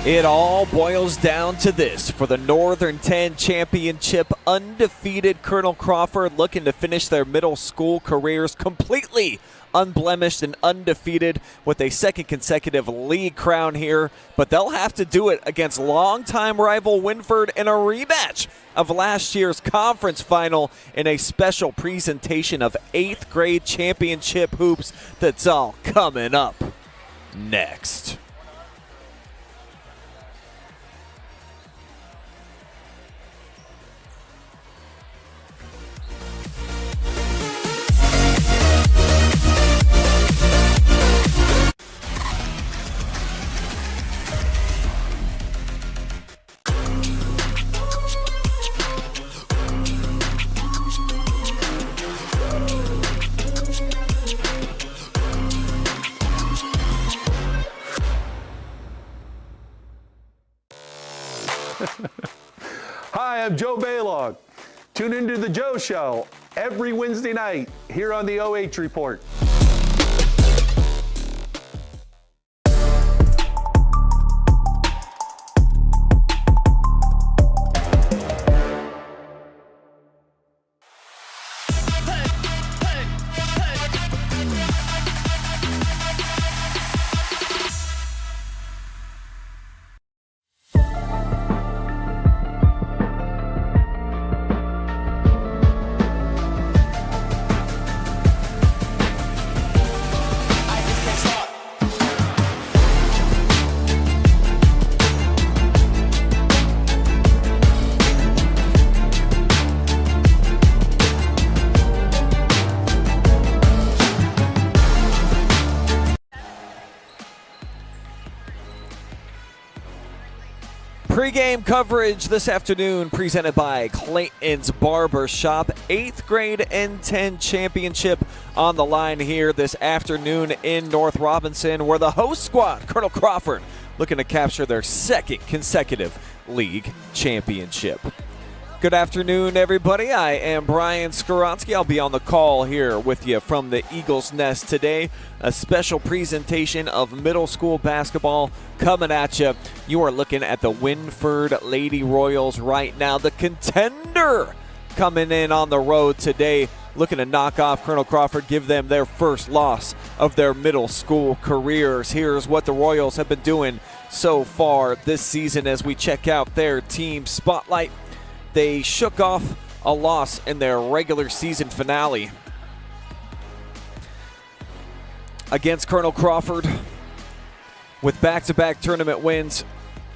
It all boils down to this. For the Northern 10 championship, undefeated Colonel Crawford looking to finish their middle school careers completely unblemished and undefeated with a second consecutive league crown here. But they'll have to do it against longtime rival Wynford in a rematch of last year's conference final in a special presentation of 8th grade championship hoops. That's all coming up next. Hi, I'm Joe Baylog. Tune into The Joe Show every Wednesday night here on the OH Report. Pregame coverage this afternoon presented by Clayton's Barber Shop. 8th grade N10 championship on the line here this afternoon in North Robinson, where the host squad, Colonel Crawford, looking to capture their second consecutive league championship. Good afternoon, everybody. I am Brian Skowronski. I'll be on the call here with you from the Eagles Nest today. A special presentation of middle school basketball coming at you. You are looking at the Wynford Lady Royals right now. The contender coming in on the road today, looking to knock off Colonel Crawford, give them their first loss of their middle school careers. Here's what the Royals have been doing so far this season as we check out their team spotlight. They shook off a loss in their regular season finale against Colonel Crawford with back-to-back tournament wins.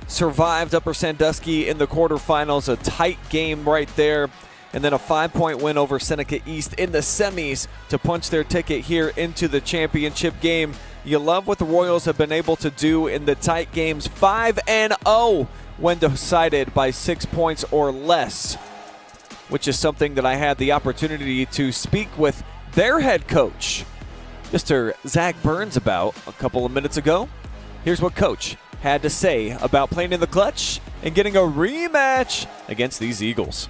Survived Upper Sandusky in the quarterfinals, a tight game right there, and then a 5-point win over Seneca East in the semis to punch their ticket here into the championship game. You love what the Royals have been able to do in the tight games. 5-0 when decided by 6 points or less, which is something that I had the opportunity to speak with their head coach, Mr. Zach Burns, about a couple of minutes ago. Here's what Coach had to say about playing in the clutch and getting a rematch against these Eagles.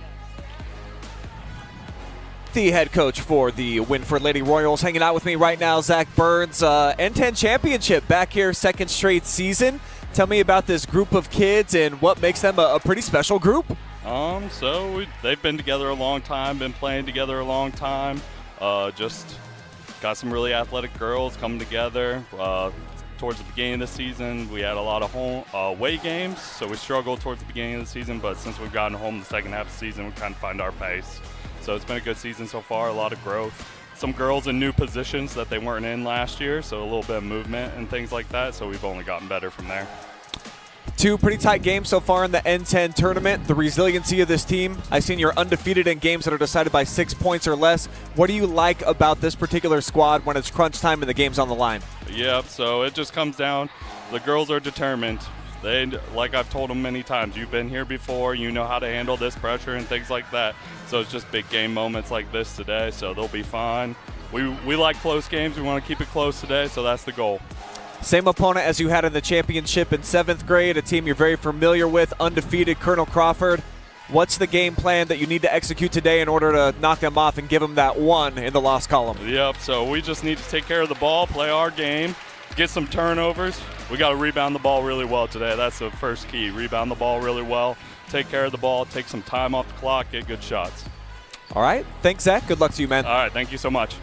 The head coach for the Wynford Lady Royals hanging out with me right now, Zach Burns. N10 championship back here, second straight season. Tell me about this group of kids and what makes them a pretty special group. They've been together a long time, been playing together a long time. Just got some really athletic girls coming together. Towards the beginning of the season, we had a lot of away games, so we struggled towards the beginning of the season, but since we've gotten home the second half of the season, we kind of find our pace. So it's been a good season so far, a lot of growth. Some girls in new positions that they weren't in last year, so a little bit of movement and things like that, so we've only gotten better from there. Two pretty tight games so far in the N10 tournament. The resiliency of this team. I've seen you're undefeated in games that are decided by 6 points or less. What do you like about this particular squad when it's crunch time and the game's on the line? Yep, so it just comes down, the girls are determined. They, like I've told them many times, you've been here before, you know how to handle this pressure and things like that. So it's just big game moments like this today, so they'll be fine. We like close games. We want to keep it close today, so that's the goal. Same opponent as you had in the championship in 7th grade, a team you're very familiar with, undefeated Colonel Crawford. What's the game plan that you need to execute today in order to knock them off and give them that one in the loss column? Yep, so we just need to take care of the ball, play our game, get some turnovers. We got to rebound the ball really well today. That's the first key. Rebound the ball really well, take care of the ball, take some time off the clock, get good shots. All right. Thanks, Zach. Good luck to you, man. All right. Thank you so much.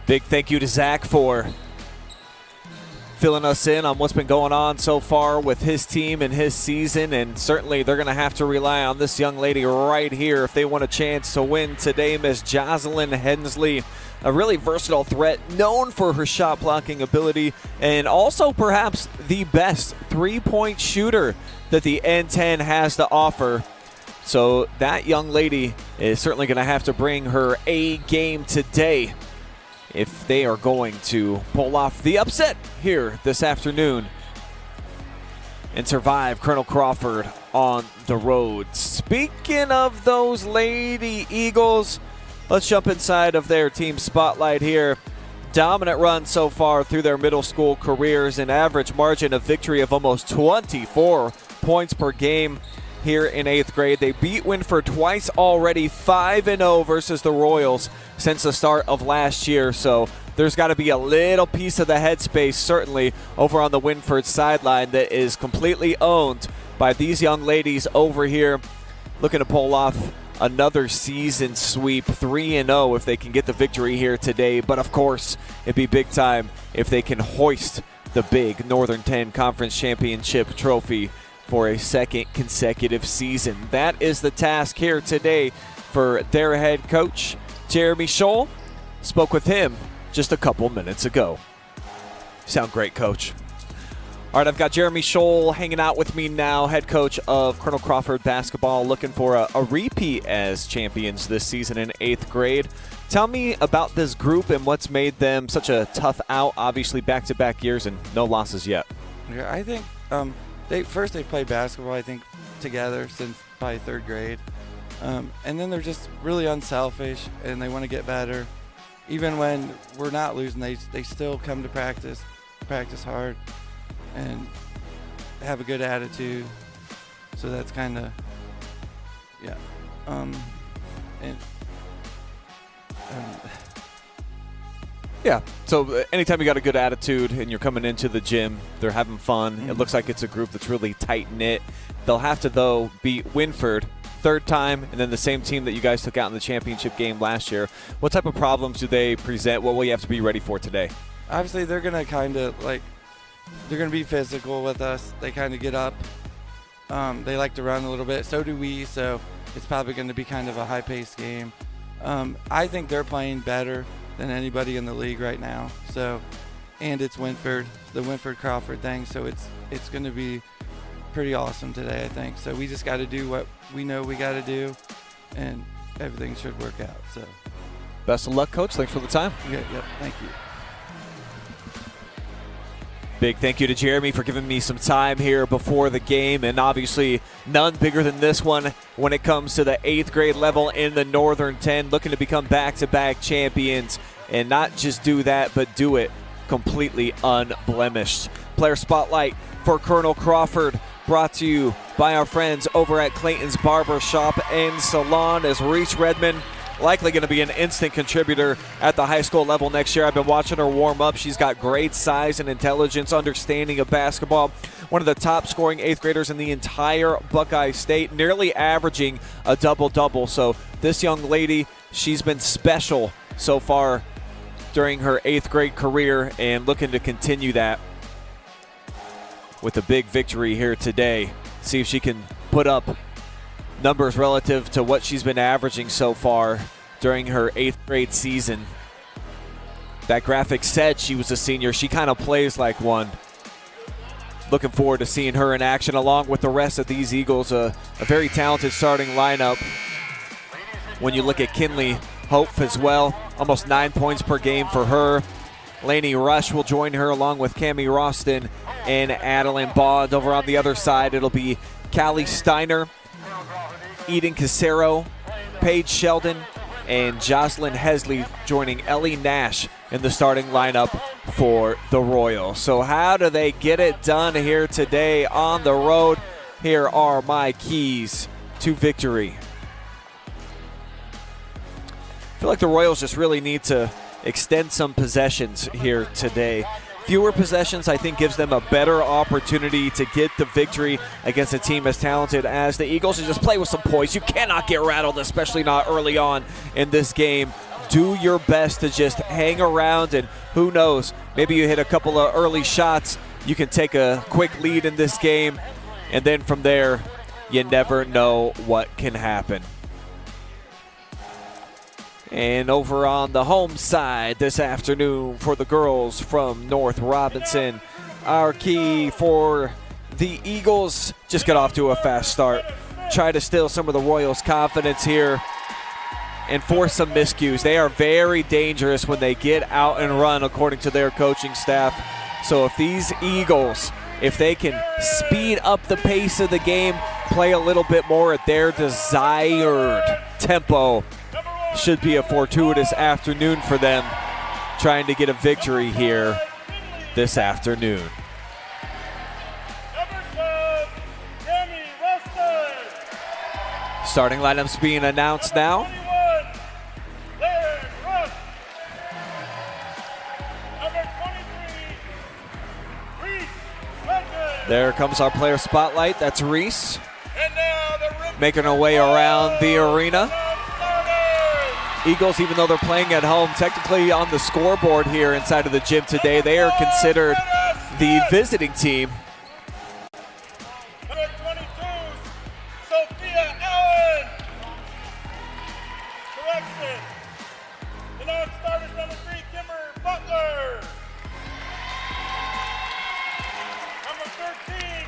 Big thank you to Zach for filling us in on what's been going on so far with his team and his season, and certainly they're going to have to rely on this young lady right here if they want a chance to win today. Miss Joslyn Hensley, a really versatile threat, known for her shot blocking ability, and also perhaps the best three-point shooter that the N10 has to offer. So that young lady is certainly going to have to bring her A game today if they are going to pull off the upset here this afternoon and survive Colonel Crawford on the road. Speaking of those Lady Eagles, let's jump inside of their team spotlight here. Dominant run so far through their middle school careers, an average margin of victory of almost 24 points per game here in 8th grade. They beat Wynford twice already, 5-0 versus the Royals since the start of last year. So there's got to be a little piece of the headspace, certainly, over on the Wynford sideline that is completely owned by these young ladies over here, looking to pull off another season sweep, 3-0 if they can get the victory here today. But, of course, it'd be big time if they can hoist the big Northern 10 Conference Championship trophy for a second consecutive season. That is the task here today for their head coach, Jeremy Scholl. Spoke with him just a couple minutes ago. Sound great, Coach. All right, I've got Jeremy Scholl hanging out with me now, head coach of Colonel Crawford basketball, looking for a repeat as champions this season in 8th grade. Tell me about this group and what's made them such a tough out, obviously back-to-back years and no losses yet. Yeah, I think they played basketball, I think, together since probably 3rd grade. And then they're just really unselfish, and they want to get better. Even when we're not losing, they still come to practice hard, and have a good attitude. So that's kind of, yeah. Yeah, so anytime you got a good attitude and you're coming into the gym, they're having fun. Mm-hmm. It looks like it's a group that's really tight-knit. They'll have to, though, beat Wynford third time, and then the same team that you guys took out in the championship game last year. What type of problems do they present? What will you have to be ready for today? Obviously, they're going to kind of, they're going to be physical with us. They kind of get up. They like to run a little bit. So do we, so it's probably going to be kind of a high-paced game. I think they're playing better than anybody in the league right now. So, and it's Wynford, the Wynford Crawford thing. So it's going to be pretty awesome today, I think. So we just got to do what we know we got to do, and everything should work out. So, best of luck, Coach. Thanks for the time. Yep, thank you. Big thank you to Jeremy for giving me some time here before the game, and obviously none bigger than this one when it comes to the 8th grade level in the Northern 10, looking to become back-to-back champions, and not just do that, but do it completely unblemished. Player Spotlight for Colonel Crawford, brought to you by our friends over at Clayton's Barber Shop and Salon, as Reese Redman likely going to be an instant contributor at the high school level next year. I've been watching her warm up. She's got great size and intelligence, understanding of basketball. One of the top scoring 8th graders in the entire Buckeye State, nearly averaging a double-double. So this young lady, she's been special so far during her 8th grade career, and looking to continue that with a big victory here today. See if she can put up numbers relative to what she's been averaging so far during her 8th grade season. That graphic said she was a senior. She kind of plays like one. Looking forward to seeing her in action along with the rest of these Eagles. A very talented starting lineup. When you look at Kinley Hope as well, almost 9 points per game for her. Lainey Rush will join her along with Cammie Roston and Adeline Bond. Over on the other side, it'll be Callie Steiner, Eden Casero, Paige Sheldon, and Joslyn Hensley joining Ellie Nash in the starting lineup for the Royals. So how do they get it done here today on the road? Here are my keys to victory. feel like the Royals just really need to extend some possessions here today. Fewer possessions, I think, gives them a better opportunity to get the victory against a team as talented as the Eagles, and just play with some poise. You cannot get rattled, especially not early on in this game. Do your best to just hang around, and who knows, maybe you hit a couple of early shots. You can take a quick lead in this game, and then from there, you never know what can happen. And over on the home side this afternoon for the girls from North Robinson, our key for the Eagles, just get off to a fast start. Try to steal some of the Royals' confidence here and force some miscues. They are very dangerous when they get out and run, according to their coaching staff. So if these Eagles, if they can speed up the pace of the game, play a little bit more at their desired tempo, should be a fortuitous afternoon for them, trying to get a victory here this afternoon. Starting lineups being announced now. There comes our player spotlight. That's Reese, making her way around the arena. Eagles, even though they're playing at home, technically on the scoreboard here inside of the gym today, they are considered the visiting team. Number 22, Sophia Allen. Correction. The non-starters, number 3, Kimber Butler. Number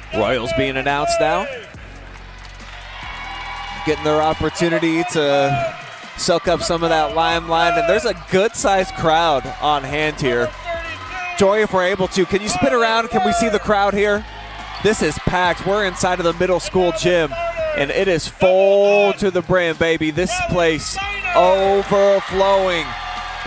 13, Royals being announced now. Getting their opportunity to soak up some of that limelight, and there's a good-sized crowd on hand here. Joy, if we're able to, can you spin around? Can we see the crowd here? This is packed. We're inside of the middle school gym, and it is full to the brim, baby. This place overflowing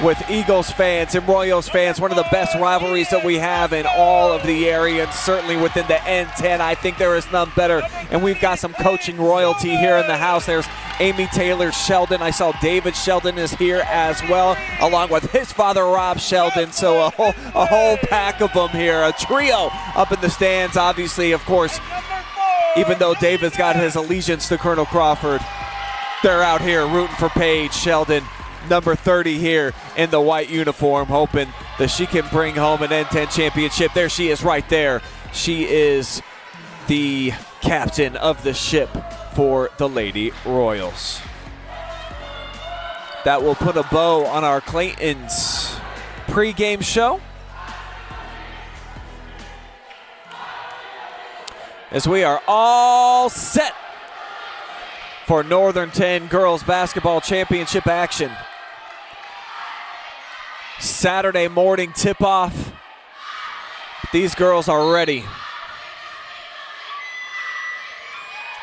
with Eagles fans and Royals fans. One of the best rivalries that we have in all of the area, and certainly within the N10. I think there is none better, and we've got some coaching royalty here in the house. There's Amy Taylor Sheldon. I saw David Sheldon is here as well, along with his father, Rob Sheldon. So a whole pack of them here, a trio up in the stands. Obviously, of course, even though David's got his allegiance to Colonel Crawford, they're out here rooting for Paige Sheldon, number 30 here in the white uniform, hoping that she can bring home an N10 championship. There she is right there. She is the captain of the ship for the Lady Royals. That will put a bow on our Clayton's pregame show, as we are all set for Northern 10 Girls Basketball Championship action. Saturday morning tip-off. These girls are ready.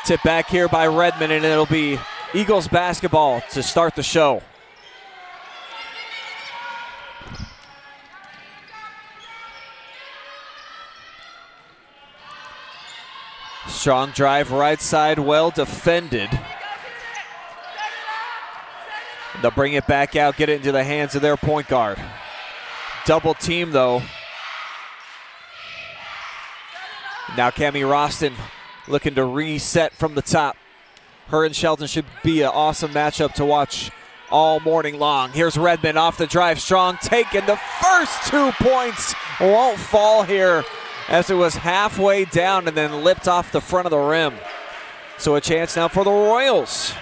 Tip back here by Redman, and it'll be Eagles basketball to start the show. Strong drive right side, well defended. They'll bring it back out, get it into the hands of their point guard. Double team though. Now Cammie Roston looking to reset from the top. Her and Sheldon should be an awesome matchup to watch all morning long. Here's Redman off the drive, strong, taking the first 2 points. Won't fall here, as it was halfway down and then lipped off the front of the rim. So a chance now for the Royals.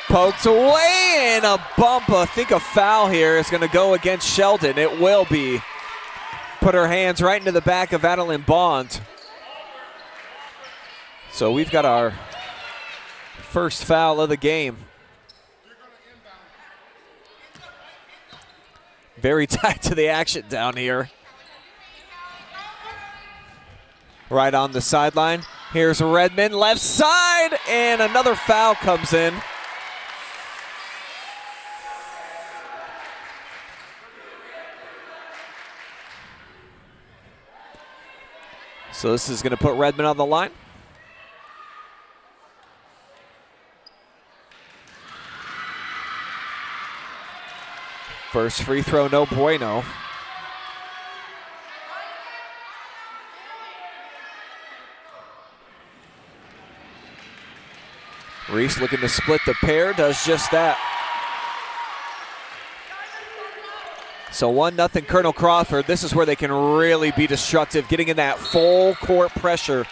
Poked away, and a bump. I think a foul here is going to go against Sheldon. It will be. Put her hands right into the back of Adeline Bond. So we've got our first foul of the game. Very tight to the action down here. Right on the sideline. Here's Redman, left side, and another foul comes in. So this is going to put Redman on the line. First free throw, no bueno. Reese looking to split the pair, does just that. So 1-0 Colonel Crawford. This is where they can really be destructive, getting in that full court pressure.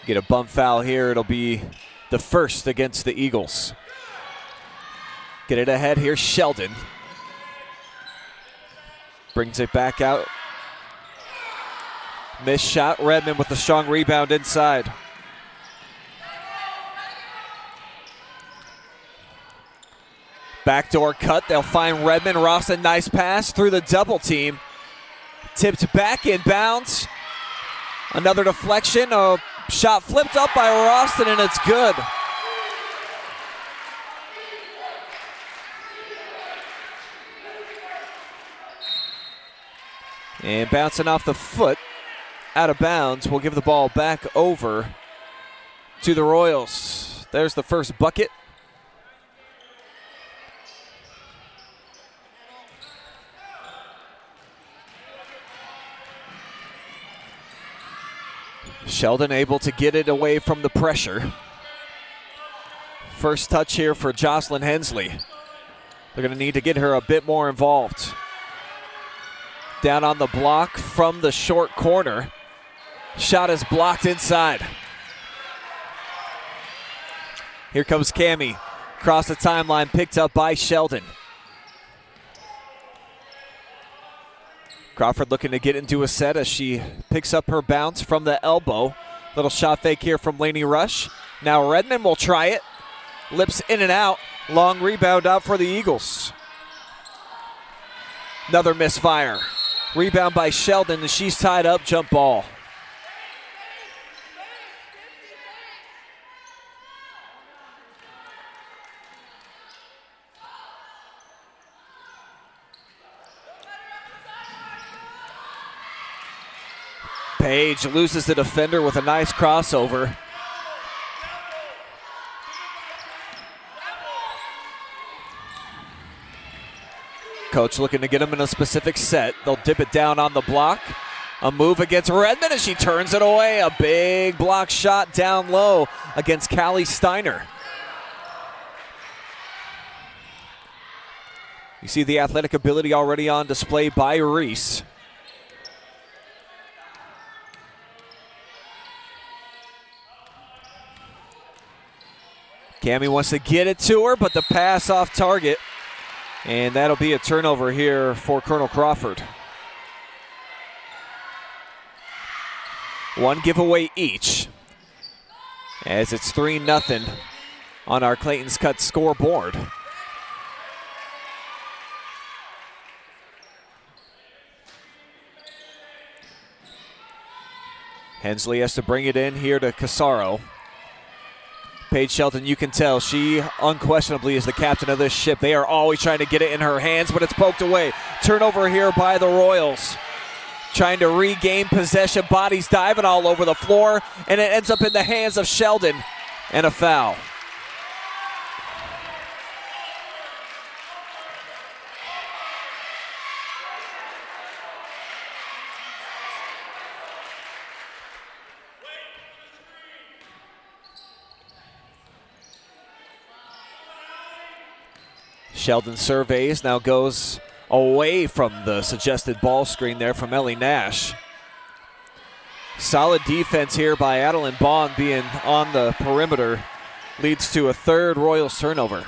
Get a bump foul here. It'll be the first against the Eagles. Get it ahead here, Sheldon. Brings it back out. Missed shot. Redman with a strong rebound inside. Backdoor cut. They'll find Redman. Roston, nice pass through the double team. Tipped back in bounds. Another deflection. A shot flipped up by Roston, and it's good. And bouncing off the foot, out of bounds. We'll give the ball back over to the Royals. There's the first bucket. Sheldon able to get it away from the pressure. First touch here for Joslyn Hensley. They're going to need to get her a bit more involved. Down on the block from the short corner. Shot is blocked inside. Here comes Cammie. Across the timeline, picked up by Sheldon. Crawford looking to get into a set as she picks up her bounce from the elbow. Little shot fake here from Lainey Rush. Now Redman will try it. Lips in and out. Long rebound out for the Eagles. Another misfire. Rebound by Sheldon, and she's tied up. Jump ball. Page loses the defender with a nice crossover. Coach looking to get him in a specific set. They'll dip it down on the block. A move against Redman, and she turns it away. A big block shot down low against Callie Steiner. You see the athletic ability already on display by Reese. Cammie wants to get it to her, but the pass off target. And that'll be a turnover here for Colonel Crawford. One giveaway each, as it's 3-0 on our Clayton's Cut scoreboard. Hensley has to bring it in here to Casaro. Paige Shelton, you can tell she unquestionably is the captain of this ship. They are always trying to get it in her hands, but it's poked away. Turnover here by the Royals. Trying to regain possession, bodies diving all over the floor, and it ends up in the hands of Sheldon, and a foul. Sheldon surveys, now goes away from the suggested ball screen there from Ellie Nash. Solid defense here by Adeline Bond being on the perimeter leads to a third Royals turnover.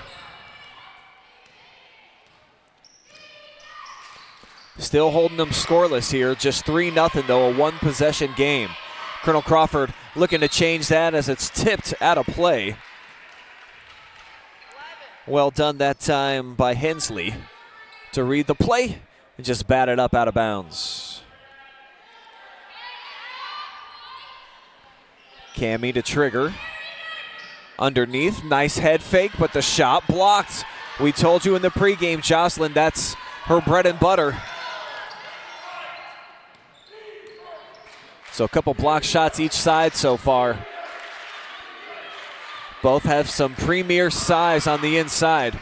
Still holding them scoreless here, just 3-0 though, a one-possession game. Colonel Crawford looking to change that as it's tipped out of play. Well done that time by Hensley to read the play and just bat it up out of bounds. Cammie to trigger. Underneath, nice head fake, but the shot blocked. We told you in the pregame, Joslyn, that's her bread and butter. So a couple block shots each side so far. Both have some premier size on the inside.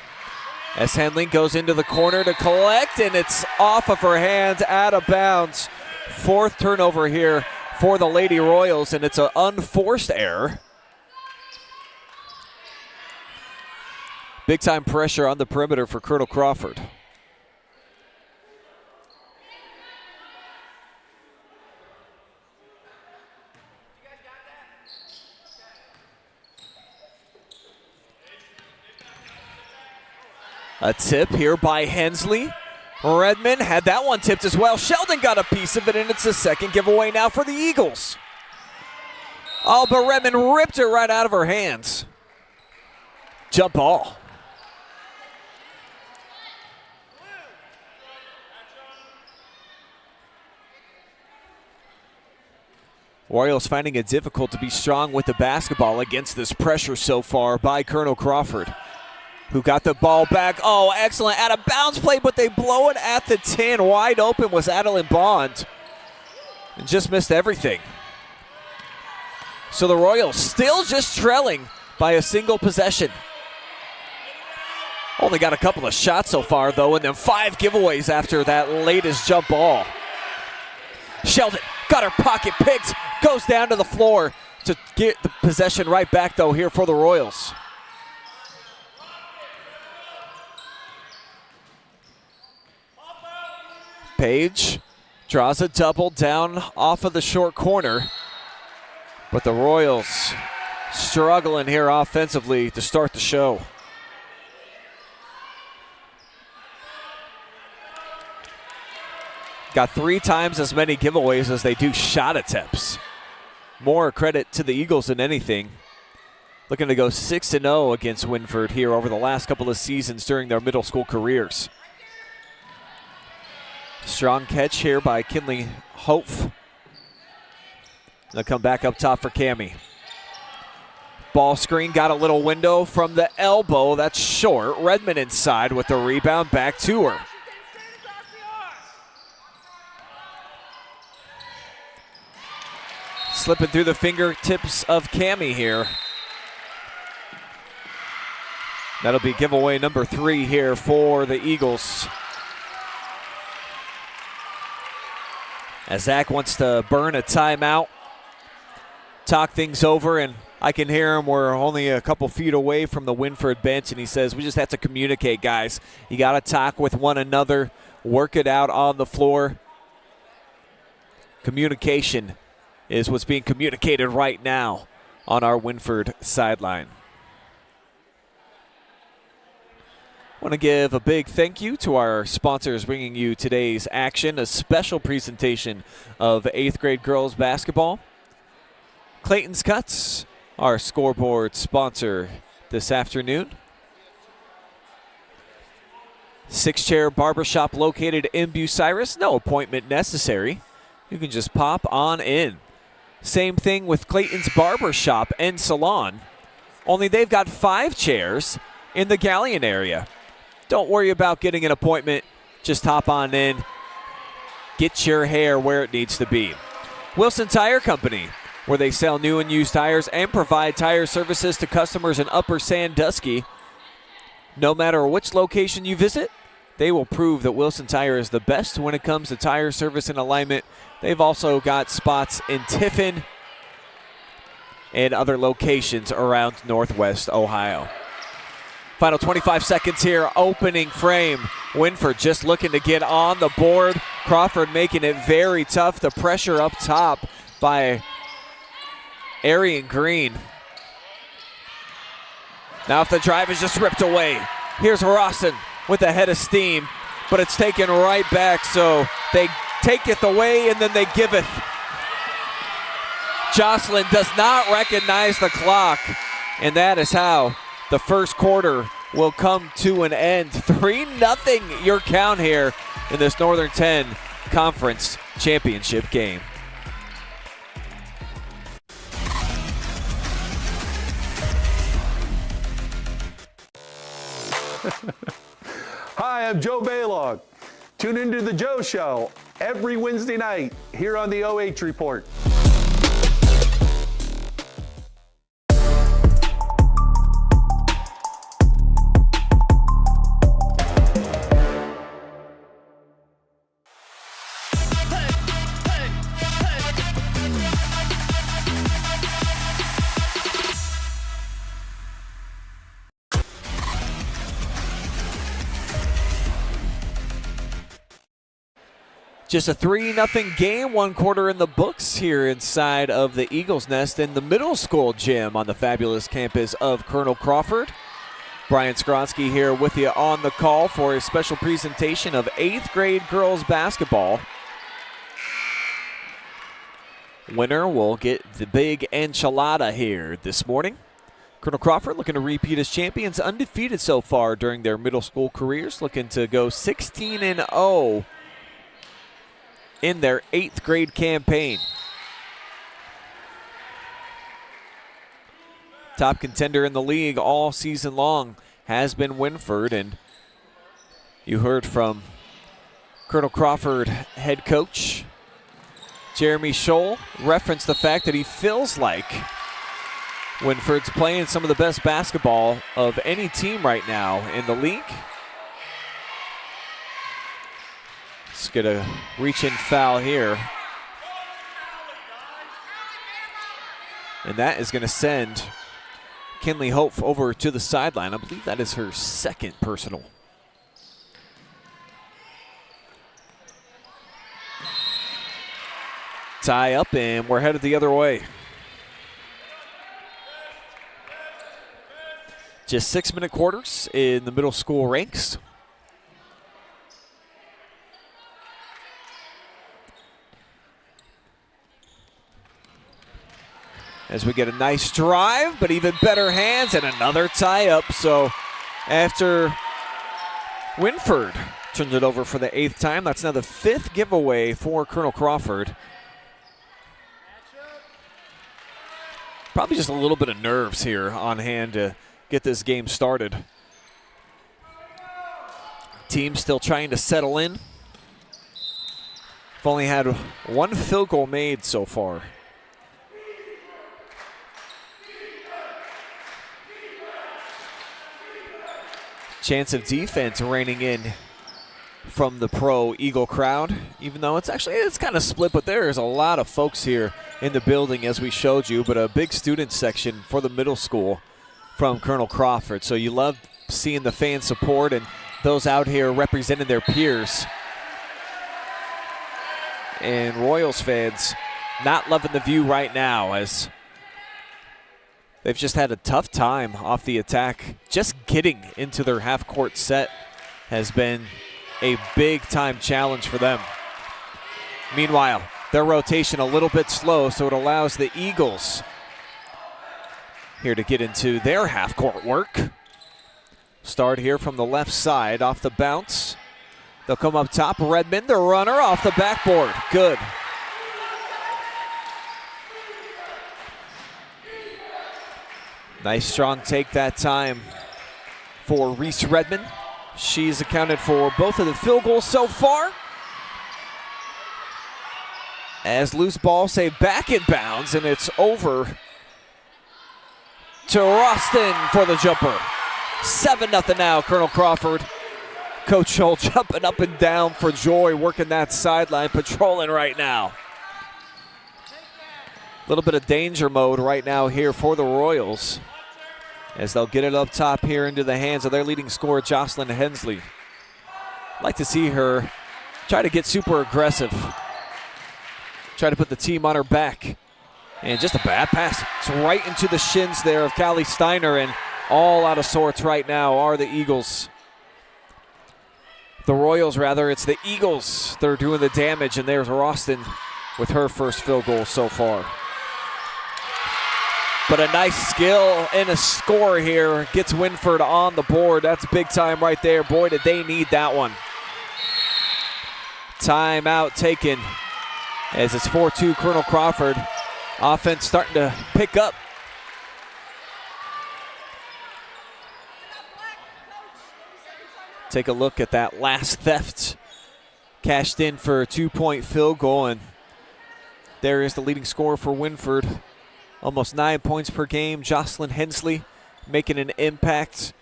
As Henley goes into the corner to collect, and it's off of her hands, out of bounds. Fourth turnover here for the Lady Royals, and it's an unforced error. Big time pressure on the perimeter for Colonel Crawford. A tip here by Hensley. Redman had that one tipped as well. Sheldon got a piece of it, and it's the second giveaway now for the Eagles. Oh, but Redman ripped it right out of her hands. Jump ball. Royals finding it difficult to be strong with the basketball against this pressure so far by Colonel Crawford, who got the ball back. Oh, excellent. Out of bounds play, but they blow it at the 10. Wide open was Adeline Bond, and just missed everything. So the Royals still just trailing by a single possession. Only got a couple of shots so far, though, and then 5 giveaways after that latest jump ball. Sheldon got her pocket picked, goes down to the floor to get the possession right back, though, here for the Royals. Page draws a double down off of the short corner, but the Royals struggling here offensively to start the show. Got 3 times as many giveaways as they do shot attempts. More credit to the Eagles than anything. Looking to go 6-0 against Wynford here over the last couple of seasons during their middle school careers. Strong catch here by Kinley Hope. They'll come back up top for Cammie. Ball screen, got a little window from the elbow. That's short. Redman inside with the rebound, back to her. Slipping through the fingertips of Cammie here. That'll be giveaway number 3 here for the Eagles. As Zach wants to burn a timeout, talk things over, and I can hear him. We're only a couple feet away from the Wynford bench, and he says, we just have to communicate, guys. You got to talk with one another, work it out on the floor. Communication is what's being communicated right now on our Wynford sideline. I want to give a big thank you to our sponsors bringing you today's action, a special presentation of 8th grade girls basketball. Clayton's Cuts, our scoreboard sponsor this afternoon. 6-chair barbershop located in Bucyrus, no appointment necessary. You can just pop on in. Same thing with Clayton's Barber Shop and Salon, only they've got 5 chairs in the Galleon area. Don't worry about getting an appointment. Just hop on in. Get your hair where it needs to be. Wilson Tire Company, where they sell new and used tires and provide tire services to customers in Upper Sandusky. No matter which location you visit, they will prove that Wilson Tire is the best when it comes to tire service and alignment. They've also got spots in Tiffin and other locations around Northwest Ohio. Final 25 seconds here, opening frame. Wynford just looking to get on the board. Crawford making it very tough. The pressure up top by Arian Green. Now if the drive is just ripped away. Here's Rawson with a head of steam, but it's taken right back, so they taketh away and then they giveth. Joslyn does not recognize the clock, and that is how the first quarter will come to an end. 3-0 your count here in this Northern 10 Conference Championship game. Hi, I'm Joe Baylog. Tune into The Joe Show every Wednesday night here on the OH Report. Just a 3-0 game, 1 quarter in the books here inside of the Eagles Nest in the middle school gym on the fabulous campus of Colonel Crawford. Brian Skowronski here with you on the call for a special presentation of 8th grade girls basketball. Winner will get the big enchilada here this morning. Colonel Crawford looking to repeat as champions, undefeated so far during their middle school careers, looking to go 16-0 in their 8th grade campaign. Top contender in the league all season long has been Wynford, and you heard from Colonel Crawford head coach Jeremy Scholl reference the fact that he feels like Wynford's playing some of the best basketball of any team right now in the league. Let's get a reach-in foul here. And that is going to send Kinley Hope over to the sideline. I believe that is her 2nd personal. Tie up, and we're headed the other way. Just 6-minute quarters in the middle school ranks. As we get a nice drive, but even better hands and another tie-up. So after Wynford turns it over for the 8th time, that's now the 5th giveaway for Colonel Crawford. Probably just a little bit of nerves here on hand to get this game started. Team still trying to settle in. We've only had 1 field goal made so far. Chance of defense reigning in from the pro Eagle crowd, even though it's kind of split, but there is a lot of folks here in the building as we showed you, but a big student section for the middle school from Colonel Crawford. So you love seeing the fan support and those out here representing their peers. And Royals fans not loving the view right now as they've just had a tough time off the attack. Just getting into their half-court set has been a big-time challenge for them. Meanwhile, their rotation a little bit slow, so it allows the Eagles here to get into their half-court work. Start here from the left side off the bounce. They'll come up top. Redman, the runner, off the backboard. Good. Nice strong take that time for Reese Redman. She's accounted for both of the field goals so far. As loose ball saved back in bounds, and it's over to Roston for the jumper. 7-0 now, Colonel Crawford. Coach Scholl jumping up and down for joy, working that sideline, patrolling right now. A little bit of danger mode right now here for the Royals as they'll get it up top here into the hands of their leading scorer, Joslyn Hensley. Like to see her try to get super aggressive. Try to put the team on her back. And just a bad pass. It's right into the shins there of Callie Steiner, and all out of sorts right now are the Eagles. The Royals, rather. It's the Eagles that are doing the damage, and there's Roston with her first field goal so far. But a nice skill and a score here gets Wynford on the board. That's big time right there. Boy, did they need that one. Timeout taken as it's 4-2 Colonel Crawford. Offense starting to pick up. Take a look at that last theft. Cashed in for a 2-point field goal, and there is the leading scorer for Wynford. Almost 9 points per game. Joslyn Hensley making an impact.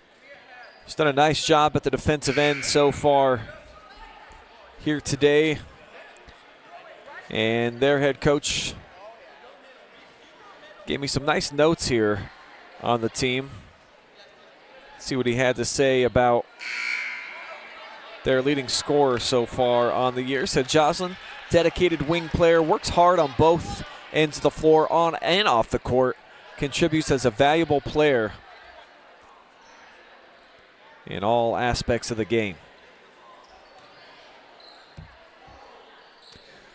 She's done a nice job at the defensive end so far here today. And their head coach gave me some nice notes here on the team. See what he had to say about their leading scorer so far on the year. Said Joslyn, dedicated wing player, works hard on both ends of the floor, on and off the court, contributes as a valuable player in all aspects of the game.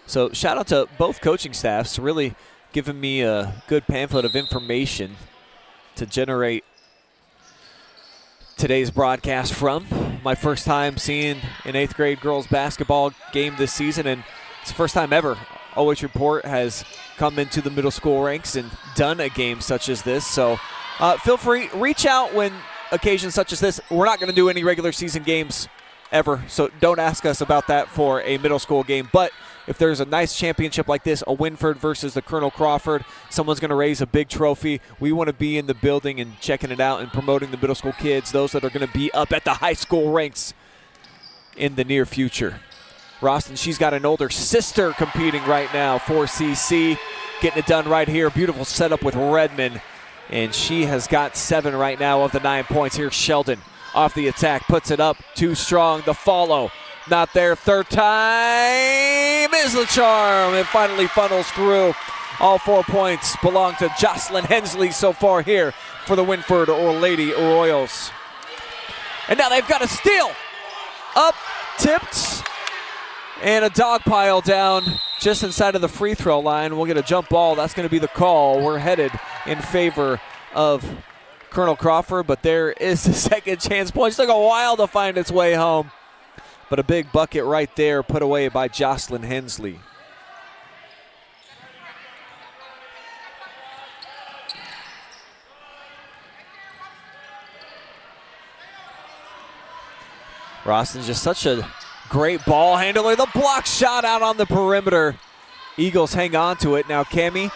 So shout out to both coaching staffs, really giving me a good pamphlet of information to generate today's broadcast from. My first time seeing an 8th grade girls basketball game this season, and it's the first time ever OH Report has come into the middle school ranks and done a game such as this. So feel free, reach out when occasions such as this. We're not going to do any regular season games ever, so don't ask us about that for a middle school game. But if there's a nice championship like this, a Wynford versus the Colonel Crawford, someone's going to raise a big trophy, we want to be in the building and checking it out and promoting the middle school kids, those that are going to be up at the high school ranks in the near future. Roston, she's got an older sister competing right now for CC, getting it done right here. Beautiful setup with Redman, and she has got 7 right now of the 9 points. Here's Sheldon off the attack, puts it up, too strong, the follow. Not there, third time is the charm. It finally funnels through. All 4 points belong to Joslyn Hensley so far here for the Wynford or Lady Royals. And now they've got a steal. Up, tipped, and a dog pile down just inside of the free throw line. We'll get a jump ball. That's going to be the call. We're headed in favor of Colonel Crawford, but there is the second chance point. It took a while to find its way home. But a big bucket right there put away by Joslyn Hensley. Roston's just such a great ball handler. The block shot out on the perimeter. Eagles hang on to it. Now Cammie,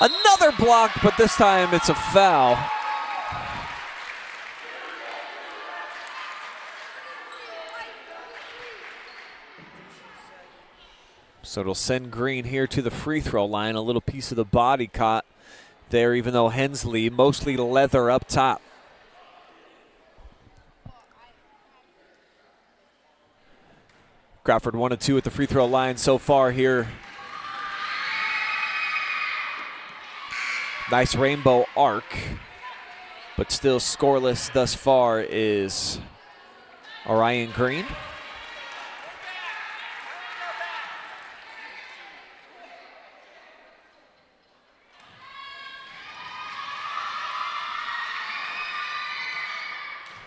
another block, but this time it's a foul. So it'll send Green here to the free throw line. A little piece of the body caught there, even though Hensley mostly leather up top. Crawford 1 of 2 at the free throw line so far here. Nice rainbow arc, but still scoreless thus far is Orion Green.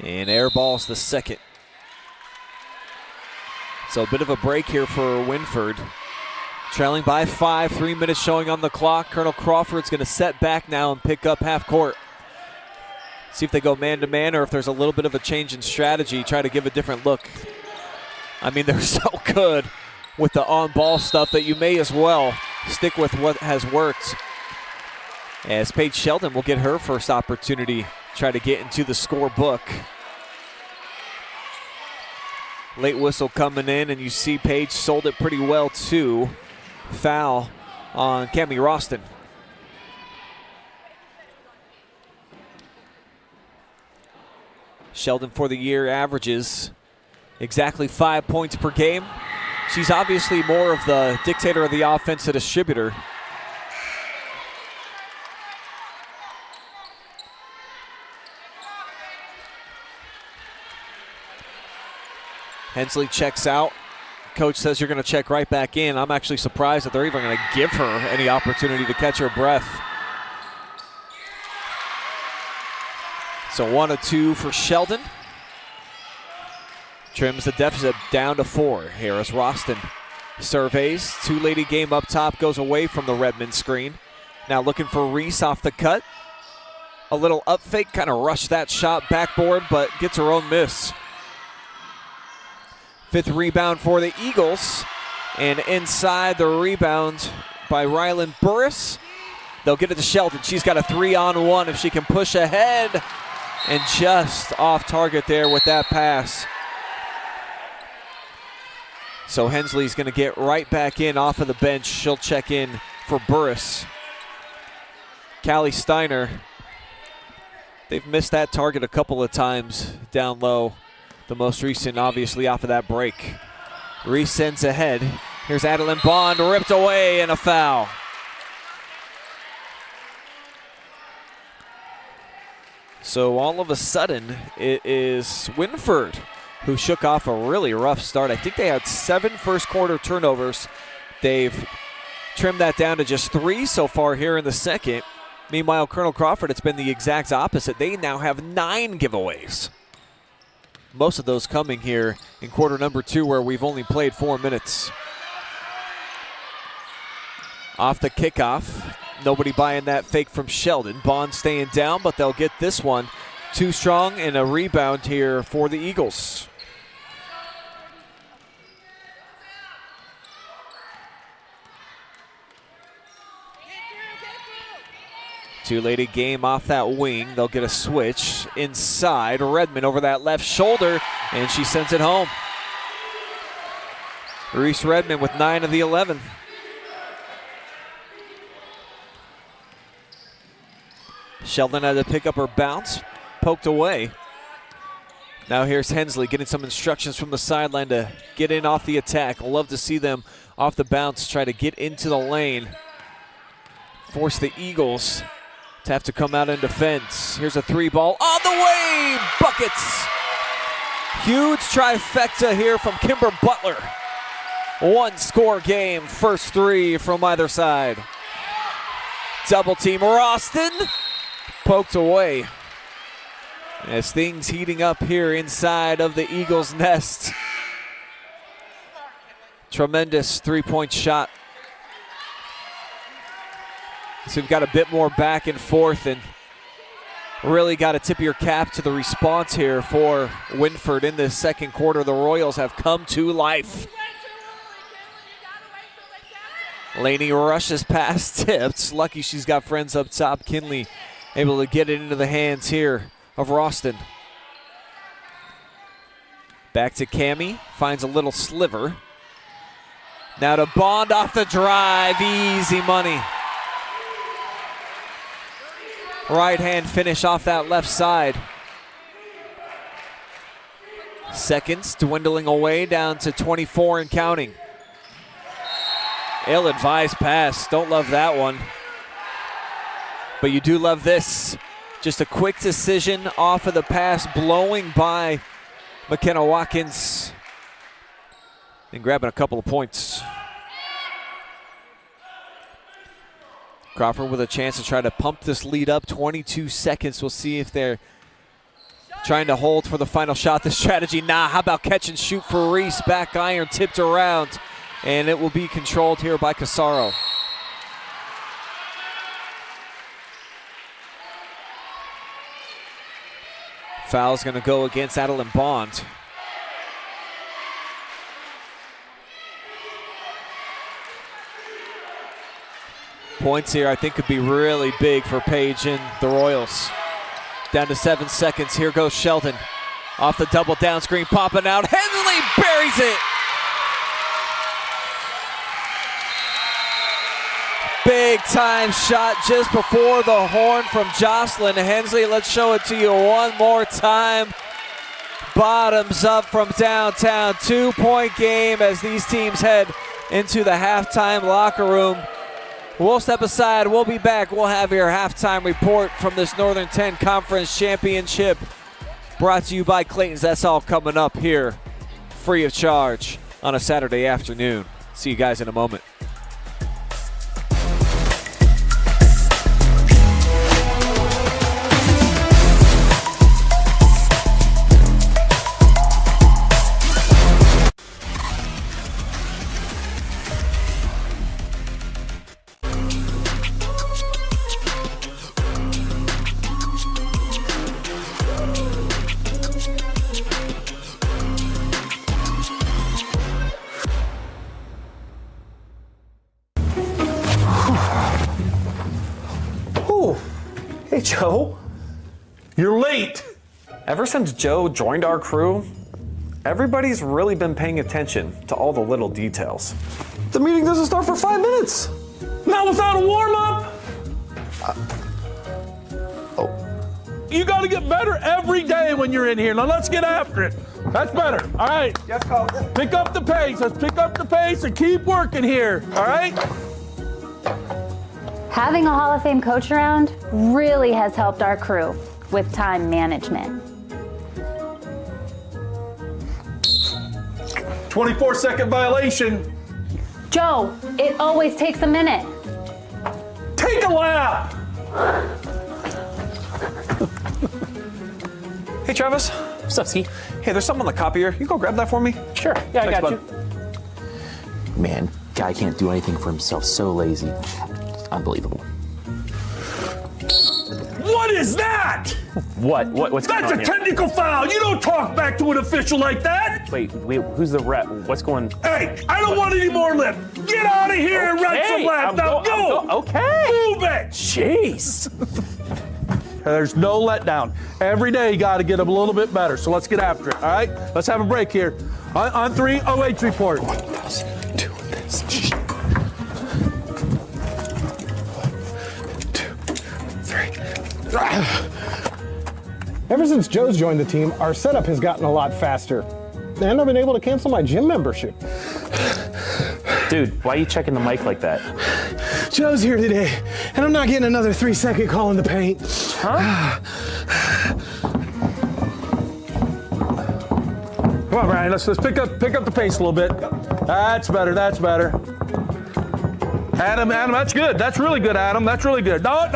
And air balls the second. So a bit of a break here for Wynford. Trailing by 5, 3 minutes showing on the clock. Colonel Crawford's going to set back now and pick up half court. See if they go man-to-man or if there's a little bit of a change in strategy. Try to give a different look. I mean, they're so good with the on-ball stuff that you may as well stick with what has worked. As Paige Sheldon will get her first opportunity. Try to get into the scorebook. Late whistle coming in, and you see Paige sold it pretty well too. Foul on Cammie Roston. Sheldon for the year averages exactly 5 points per game. She's obviously more of the dictator of the offense, a distributor. Hensley checks out. Coach says you're going to check right back in. I'm actually surprised that they're even going to give her any opportunity to catch her breath. So 1 of 2 for Sheldon. Trims the deficit down to 4. Harris Roston surveys. Two-lady game up top, goes away from the Redman screen. Now looking for Reese off the cut. A little up fake, kind of rushed that shot backboard, but gets her own miss. 5th rebound for the Eagles. And inside the rebound by Rylan Burris. They'll get it to Sheldon. She's got a 3-on-1 if she can push ahead. And just off target there with that pass. So Hensley's going to get right back in off of the bench. She'll check in for Burris. Callie Steiner, they've missed that target a couple of times down low. The most recent, obviously, off of that break. Reese sends ahead. Here's Adeline Bond, ripped away, and a foul. So all of a sudden, it is Wynford who shook off a really rough start. I think they had 7 first-quarter turnovers. They've trimmed that down to just 3 so far here in the second. Meanwhile, Colonel Crawford, it's been the exact opposite. They now have 9 giveaways. Most of those coming here in quarter number 2, where we've only played 4 minutes. Off the kickoff, nobody buying that fake from Sheldon. Bond staying down, but they'll get this one. Too strong, and a rebound here for the Eagles. Two-lady game off that wing. They'll get a switch inside. Redman over that left shoulder, and she sends it home. Reese Redman with 9 of the 11. Sheldon had to pick up her bounce, poked away. Now here's Hensley getting some instructions from the sideline to get in off the attack. Love to see them off the bounce try to get into the lane. Force the Eagles to have to come out in defense. Here's a 3-ball on the way, buckets. Huge trifecta here from Kimber Butler. 1-score game, first 3 from either side. Double team Ralston, poked away. As things heating up here inside of the Eagles' nest. Tremendous 3-point shot. So we've got a bit more back and forth, and really got to tip your cap to the response here for Wynford in this second quarter. The Royals have come to life. Laney rushes past, tips. Lucky she's got friends up top. Kinley able to get it into the hands here of Ralston. Back to Cammie, finds a little sliver. Now to Bond off the drive, easy money. Right hand finish off that left side. Seconds dwindling away down to 24 and counting. Ill-advised pass, don't love that one. But you do love this. Just a quick decision off of the pass, blowing by McKenna Watkins and grabbing a couple of points. Crawford with a chance to try to pump this lead up. 22 seconds. We'll see if they're trying to hold for the final shot. The strategy, nah. How about catch and shoot for Reese? Back iron tipped around, and it will be controlled here by Casaro. Foul's going to go against Adeline Bond. Points here I think could be really big for Paige and the Royals. Down to 7 seconds. Here goes Sheldon. Off the double down screen, popping out. Hensley buries it. Big time shot just before the horn from Joslyn Hensley. Let's show it to you one more time. Bottoms up from downtown. 2-point game as these teams head into the halftime locker room. We'll step aside. We'll be back. We'll have your halftime report from this Northern 10 Conference Championship. Brought to you by Clayton's. That's all coming up here, free of charge, on a Saturday afternoon. See you guys in a moment. Hey, Joe, you're late. Ever since Joe joined our crew, everybody's really been paying attention to all the little details. The meeting doesn't start for 5 minutes. Not without a warm-up. You got to get better every day when you're in here. Now let's get after it. That's better. All right. Yes, coach. Pick up the pace. Let's pick up the pace and keep working here. All right? Having a Hall of Fame coach around really has helped our crew with time management. 24-second violation. Joe, it always takes a minute. Take a lap. Hey, Travis. What's up, Ski? Hey, there's something on the copier. You go grab that for me? Sure. Yeah, I Thanks, got bud. you. Man, guy can't do anything for himself. So lazy. Unbelievable. What is that? What? What's going That's on a here? technical foul. You don't talk back to an official like that. Wait, who's the ref? What's going? Hey, I don't want any more lip. Get out of here and run some laps. Now go. Okay. Move it. Jeez. There's no letdown. Every day you got to get a little bit better. So let's get after it. All right? Let's have a break here. On 3, OH report. Doing this. 1, 2, 3. Ever since Joe's joined the team, our setup has gotten a lot faster. And I've been able to cancel my gym membership. Dude, why are you checking the mic like that? Joe's here today, and I'm not getting another 3-second call in the paint. Huh? Come on, Brian. Let's pick up the pace a little bit. That's better. Adam, that's good. That's really good, Adam. That's really good. No,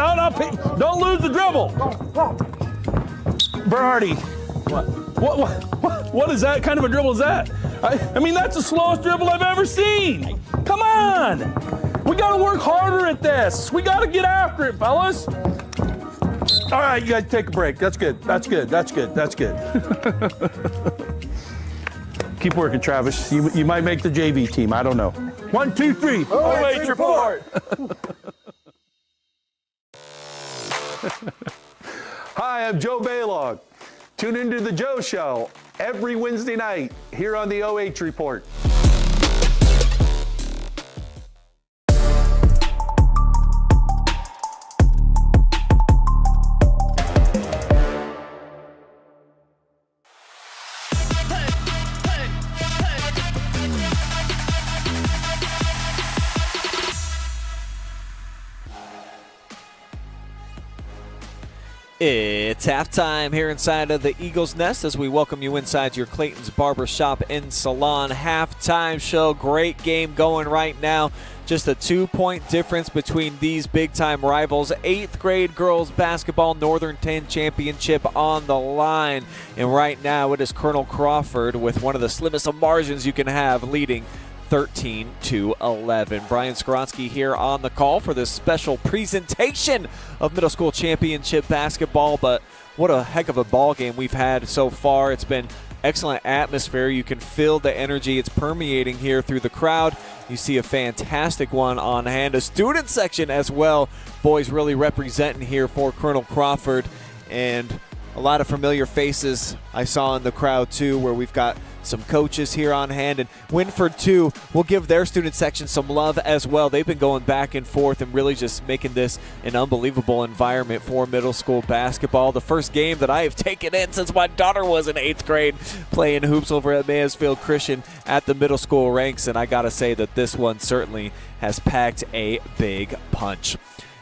don't lose the dribble. Berardi. What is that? Kind of a dribble is that? I mean, that's the slowest dribble I've ever seen. Come on. We got to work harder at this. We got to get after it, fellas. All right, you guys take a break. That's good. Keep working, Travis. You might make the JV team. I don't know. 1, 2, 3. OH report. Hi, I'm Joe Baylog. Tune into the Joe Show every Wednesday night here on the OH Report. It's halftime here inside of the Eagles Nest as we welcome you inside your Clayton's Barber Shop and Salon halftime show. Great game going right now. Just a 2-point difference between these big-time rivals. 8th grade girls basketball Northern 10 championship on the line. And right now it is Colonel Crawford with one of the slimmest of margins you can have, leading 13-11. Brian Skowronski here on the call for this special presentation of middle school championship basketball. But what a heck of a ball game we've had so far. It's been excellent atmosphere. You can feel the energy. It's permeating here through the crowd. You see a fantastic one on hand. A student section as well. Boys really representing here for Colonel Crawford. And a lot of familiar faces I saw in the crowd too, where we've got some coaches here on hand, and Wynford too will give their student section some love as well. They've been going back and forth and really just making this an unbelievable environment for middle school basketball. The first game that I have taken in since my daughter was in 8th grade playing hoops over at Mansfield Christian at the middle school ranks, and I gotta say that this one certainly has packed a big punch.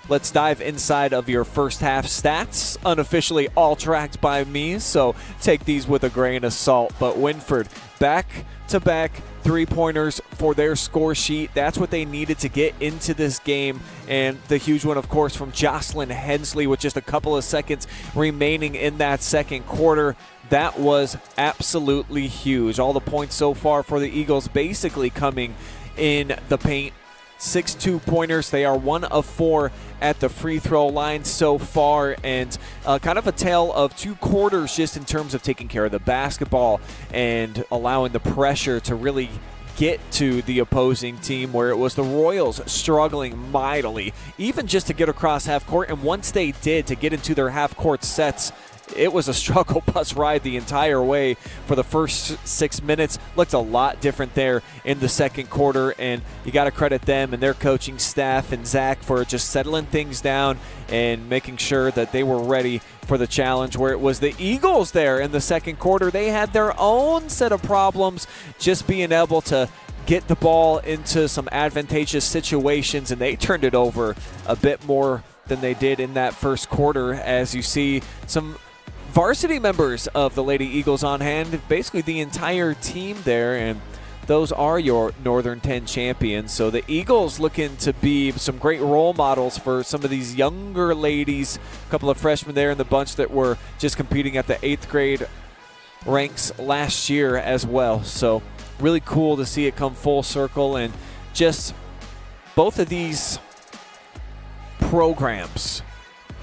Let's dive inside of your first half stats, unofficially all tracked by me, so take these with a grain of salt. But Wynford, back-to-back three-pointers for their score sheet. That's what they needed to get into this game. And the huge one, of course, from Joslyn Hensley with just a couple of seconds remaining in that second quarter. That was absolutely huge. All the points so far for the Eagles basically coming in the paint. 6 2-pointers. They are 1 of 4 at the free throw line so far, and kind of a tale of 2 quarters just in terms of taking care of the basketball and allowing the pressure to really get to the opposing team, where it was the Royals struggling mightily, even just to get across half court. And once they did, to get into their half court sets, it was a struggle bus ride the entire way for the first 6 minutes. Looked a lot different there in the second quarter, and you got to credit them and their coaching staff and Zach for just settling things down and making sure that they were ready for the challenge, where it was the Eagles there in the second quarter. They had their own set of problems just being able to get the ball into some advantageous situations, and they turned it over a bit more than they did in that first quarter, as you see some varsity members of the Lady Eagles on hand, basically the entire team there, and those are your Northern 10 champions. So the Eagles looking to be some great role models for some of these younger ladies, a couple of freshmen there in the bunch that were just competing at the 8th grade ranks last year as well. So really cool to see it come full circle, and just both of these programs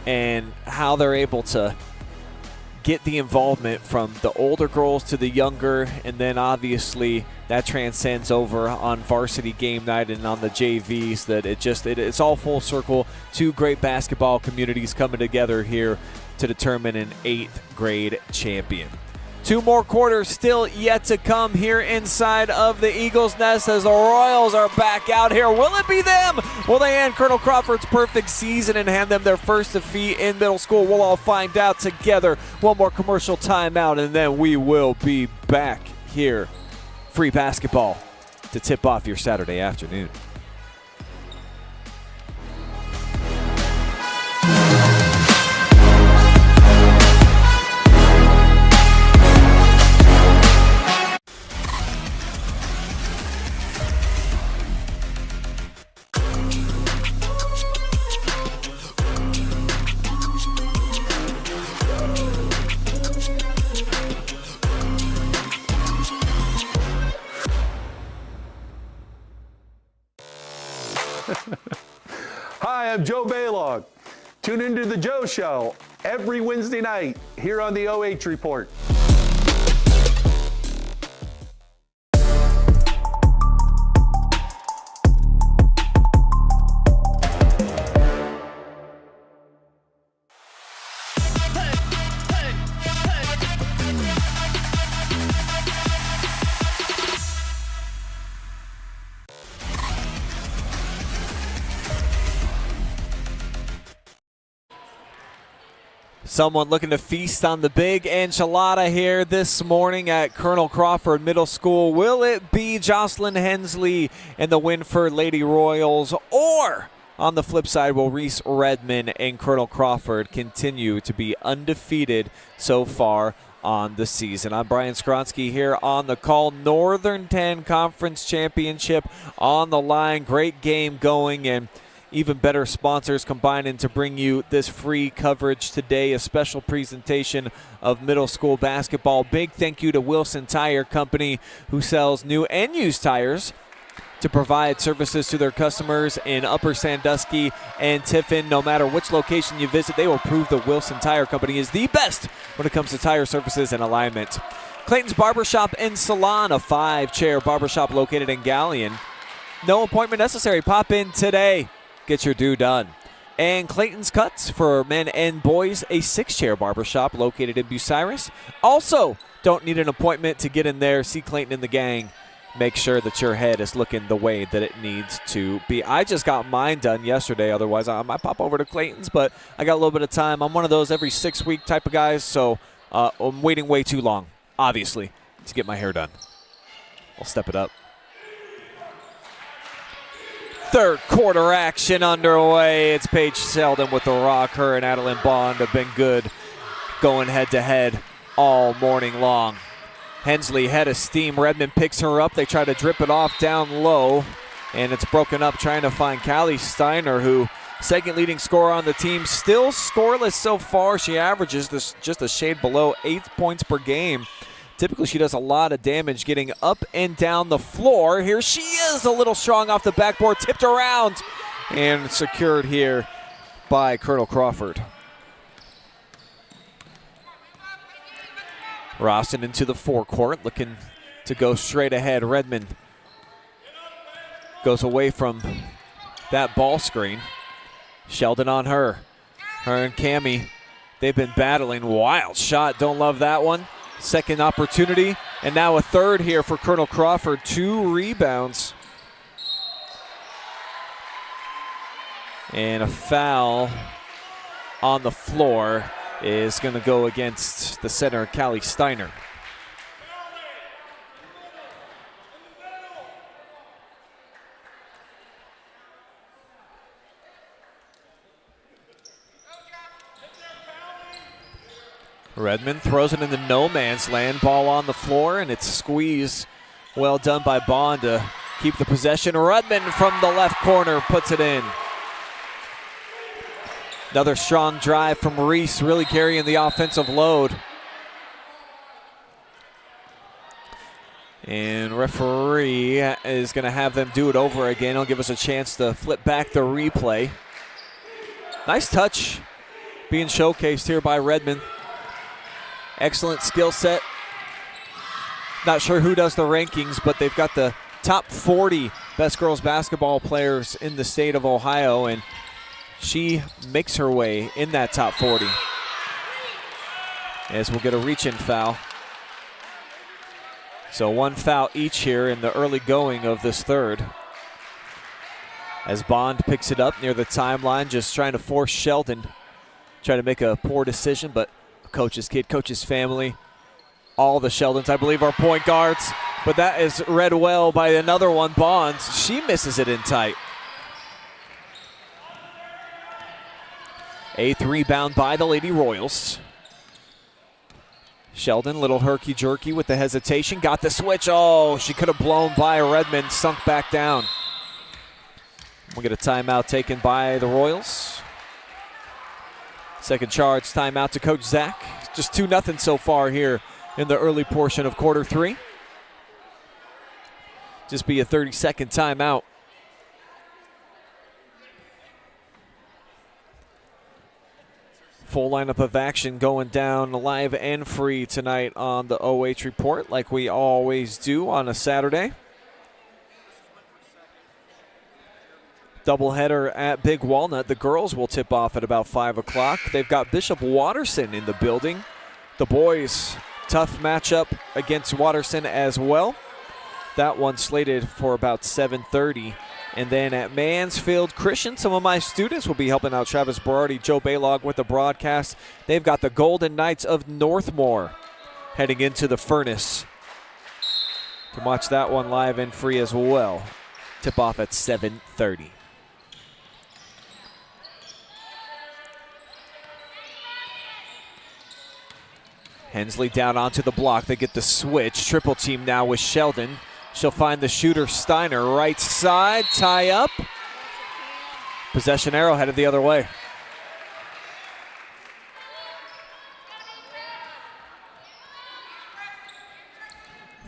and how they're able to get the involvement from the older girls to the younger, and then obviously that transcends over on varsity game night and on the JVs, that it's all full circle. Two great basketball communities coming together here to determine an 8th grade champion. 2 more quarters still yet to come here inside of the Eagles' Nest as the Royals are back out here. Will it be them? Will they end Colonel Crawford's perfect season and hand them their first defeat in middle school? We'll all find out together. One more commercial timeout, and then we will be back here. Free basketball to tip off your Saturday afternoon. Hi, I'm Joe Baylog. Tune into the Joe Show every Wednesday night here on the OH Report. Someone looking to feast on the big enchilada here this morning at Colonel Crawford Middle School. Will it be Joslyn Hensley and the Wynford Lady Royals, or on the flip side, will Reese Redman and Colonel Crawford continue to be undefeated so far on the season? I'm Brian Skowronski here on the call. Northern 10 Conference Championship on the line. Great game going, and even better sponsors combining to bring you this free coverage today, a special presentation of middle school basketball. Big thank you to Wilson Tire Company, who sells new and used tires to provide services to their customers in Upper Sandusky and Tiffin. No matter which location you visit, they will prove that Wilson Tire Company is the best when it comes to tire services and alignment. Clayton's Barbershop and Salon, a 5-chair barbershop located in Galleon. No appointment necessary. Pop in today. Get your due done. And Clayton's Cuts for men and boys, a 6-chair barbershop located in Bucyrus. Also, don't need an appointment to get in there. See Clayton and the gang. Make sure that your head is looking the way that it needs to be. I just got mine done yesterday. Otherwise, I might pop over to Clayton's, but I got a little bit of time. I'm one of those every 6-week type of guys, so I'm waiting way too long, obviously, to get my hair done. I'll step it up. Third quarter action underway. It's Paige Selden with the rock. Her and Adeline Bond have been good going head-to-head all morning long. Hensley head of steam. Redman picks her up. They try to drip it off down low, and it's broken up trying to find Callie Steiner, who second leading scorer on the team. Still scoreless so far. She averages this just a shade below 8 points per game. Typically, she does a lot of damage getting up and down the floor. Here she is, a little strong off the backboard, tipped around, and secured here by Colonel Crawford. Roston into the forecourt, looking to go straight ahead. Redman goes away from that ball screen. Sheldon on her. Her and Cammie They've been battling. Wild shot. Don't love that one. Second opportunity. And now a third here for Colonel Crawford. 2 rebounds. And a foul on the floor is going to go against the center, Callie Steiner. Redman throws it into no man's land. Ball on the floor, and it's squeezed. Well done by Bond to keep the possession. Redman from the left corner puts it in. Another strong drive from Reese, really carrying the offensive load. And referee is going to have them do it over again. He'll give us a chance to flip back the replay. Nice touch being showcased here by Redman. Excellent skill set. Not sure who does the rankings, but they've got the top 40 best girls basketball players in the state of Ohio, and she makes her way in that top 40. As we'll get a reach-in foul. So 1 foul each here in the early going of this third. As Bond picks it up near the timeline, just trying to force Sheldon. Trying to make a poor decision, but coach's kid, coach's family. All the Sheldons, I believe, are point guards. But that is read well by another one, Bonds. She misses it in tight. 8th rebound by the Lady Royals. Sheldon, little herky-jerky with the hesitation. Got the switch. Oh, she could have blown by Redman, sunk back down. We'll get a timeout taken by the Royals. Second charge timeout to Coach Zach. Just 2-0 so far here in the early portion of quarter 3. Just be a 30-second timeout. Full lineup of action going down live and free tonight on the OH Report, like we always do on a Saturday. Doubleheader at Big Walnut. The girls will tip off at about 5 o'clock. They've got Bishop Watterson in the building. The boys, tough matchup against Watterson as well. That one slated for about 7:30. And then at Mansfield Christian, some of my students will be helping out Travis Berardi, Joe Baylog with the broadcast. They've got the Golden Knights of Northmore heading into the Furnace. You can watch that one live and free as well. Tip off at 7:30. Hensley down onto the block. They get the switch. Triple team now with Sheldon. She'll find the shooter Steiner. Right side, tie up. Possession arrow headed the other way.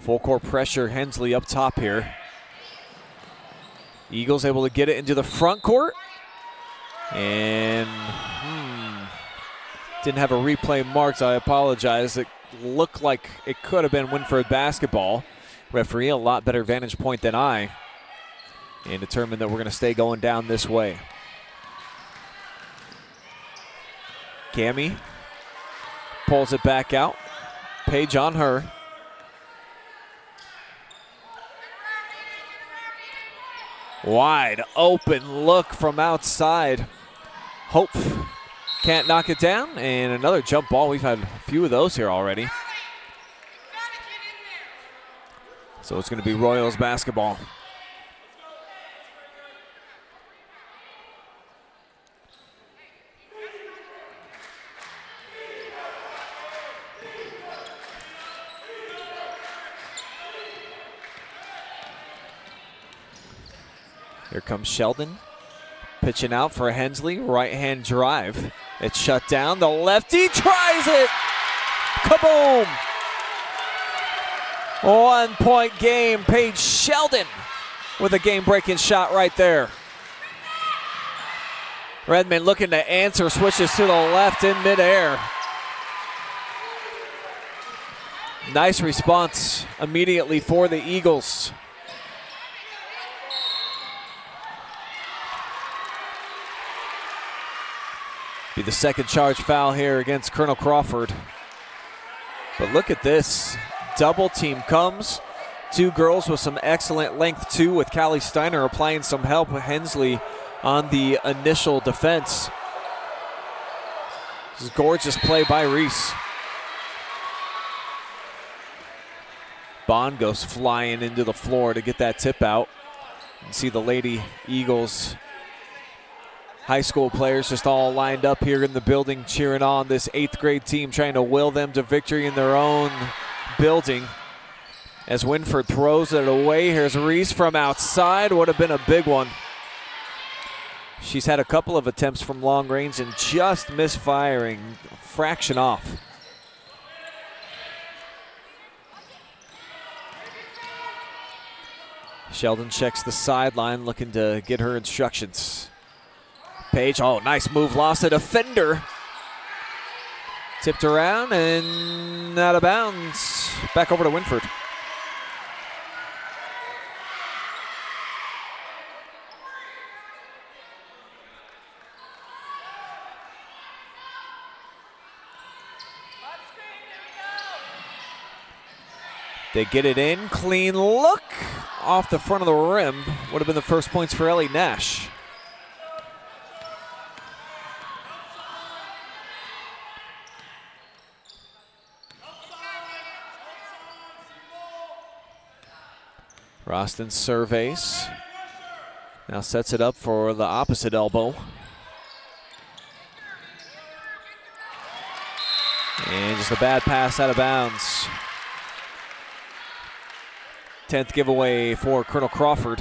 Full court pressure, Hensley up top here. Eagles able to get it into the front court. And didn't have a replay marked, so I apologize. It looked like it could have been Wynford basketball. Referee, a lot better vantage point than I, and determined that we're going to stay going down this way. Cammie pulls it back out. Page on her. Wide open look from outside. Hope can't knock it down, and another jump ball. We've had a few of those here already. So it's going to be Royals basketball. Here comes Sheldon. Pitching out for Hensley. Right-hand drive. It's shut down. The lefty tries it. Kaboom! 1 point game. Paige Sheldon with a game-breaking shot right there. Redman looking to answer. Switches to the left in midair. Nice response immediately for the Eagles. Be the second charge foul here against Colonel Crawford. But look at this. Double team comes. Two girls with some excellent length too, with Callie Steiner applying some help with Hensley on the initial defense. This is gorgeous play by Reese. Bond goes flying into the floor to get that tip out. You see the Lady Eagles high school players just all lined up here in the building cheering on this 8th grade team, trying to will them to victory in their own building. As Wynford throws it away, here's Reese from outside. Would have been a big one. She's had a couple of attempts from long range and just misfiring, a fraction off. Sheldon checks the sideline, looking to get her instructions. Page, oh, nice move, lost a defender. Tipped around and out of bounds. Back over to Wynford. They get it in, clean look off the front of the rim. Would have been the first points for Ellie Nash. Roston surveys. Now sets it up for the opposite elbow. And just a bad pass out of bounds. 10th giveaway for Colonel Crawford.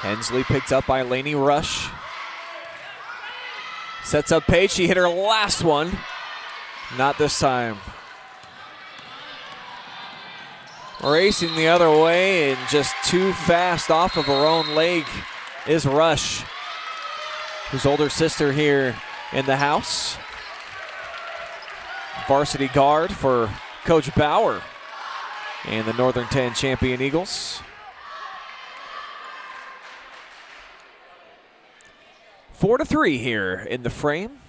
Hensley picked up by Lainey Rush. Sets up Paige. She hit her last one. Not this time. Racing the other way and just too fast off of her own leg is Rush, whose older sister here in the house. Varsity guard for Coach Bauer and the Northern 10 champion Eagles. 4-3 here in the frame.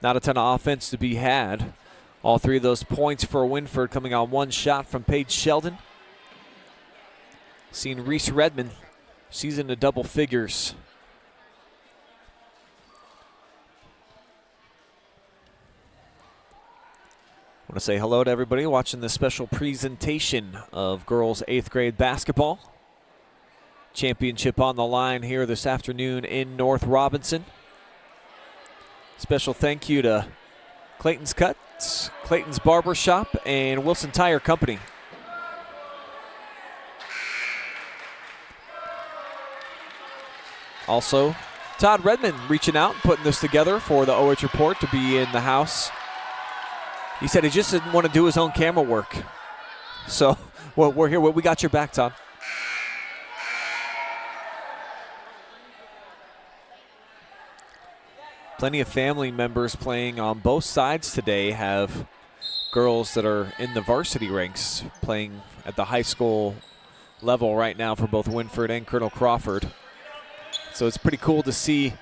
Not a ton of offense to be had. All three of those points for Wynford coming on one shot from Paige Sheldon. Seeing Reese Redman, she's into double figures. I want to say hello to everybody watching this special presentation of girls 8th grade basketball. Championship on the line here this afternoon in North Robinson. Special thank you to Clayton's Cuts, Clayton's Barber Shop, and Wilson Tire Company. Also, Todd Redmond reaching out, putting this together for the OH Report to be in the house. He said he just didn't want to do his own camera work. So, well, we're here. We got your back, Todd. Plenty of family members playing on both sides today have girls that are in the varsity ranks playing at the high school level right now for both Wynford and Colonel Crawford. So it's pretty cool to see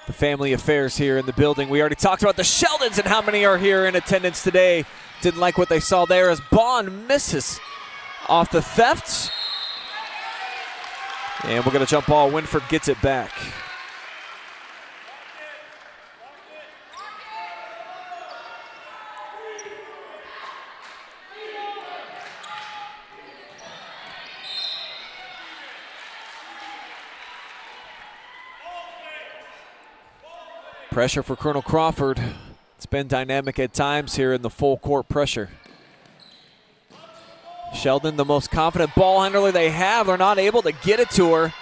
the family affairs here in the building. We already talked about the Sheldons and how many are here in attendance today. Didn't like what they saw there as Bond misses off the theft. And we're going to jump ball. Wynford gets it back. Pressure for Colonel Crawford. It's been dynamic at times here in the full court pressure. Sheldon, the most confident ball handler they have. They're not able to get it to her.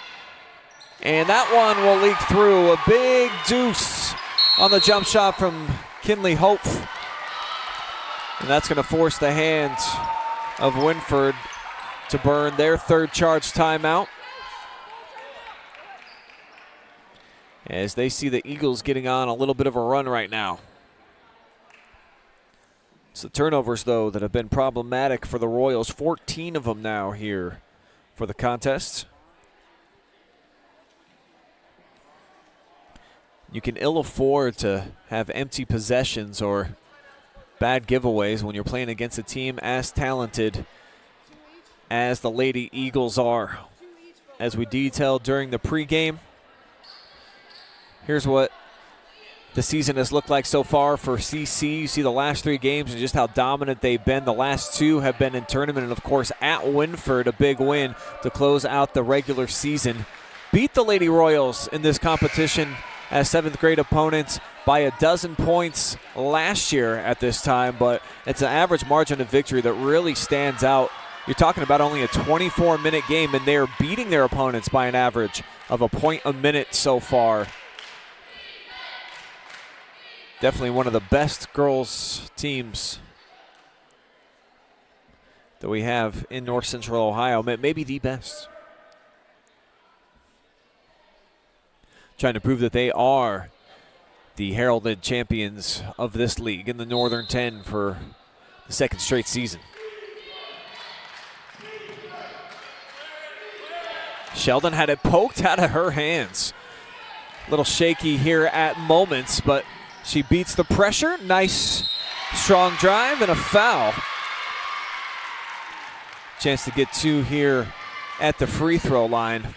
And that one will leak through. A big deuce on the jump shot from Kinley Hope. And that's going to force the hand of Wynford to burn their third charge timeout, as they see the Eagles getting on a little bit of a run right now. It's the turnovers, though, that have been problematic for the Royals. 14 of them now here for the contest. You can ill afford to have empty possessions or bad giveaways when you're playing against a team as talented as the Lady Eagles are. As we detailed during the pregame, here's what the season has looked like so far for CC. You see the last 3 games and just how dominant they've been. The last 2 have been in tournament, and of course at Wynford, a big win to close out the regular season. Beat the Lady Royals in this competition as 7th grade opponents by a dozen points last year at this time, but it's an average margin of victory that really stands out. You're talking about only a 24-minute game, and they're beating their opponents by an average of a point a minute so far. Definitely one of the best girls teams that we have in North Central Ohio, maybe the best. Trying to prove that they are the heralded champions of this league in the Northern 10 for the 2nd straight season. Sheldon had it poked out of her hands. A little shaky here at moments, but she beats the pressure. Nice, strong drive and a foul. Chance to get 2 here at the free throw line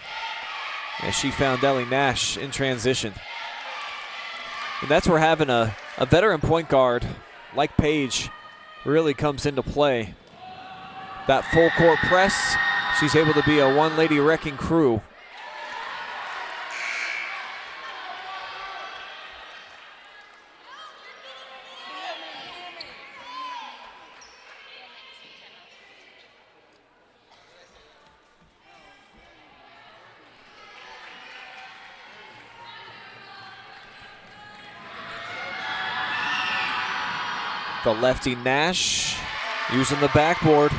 as she found Ellie Nash in transition. And that's where having a veteran point guard like Paige really comes into play. That full court press, she's able to be a one-lady wrecking crew. The lefty Nash using the backboard.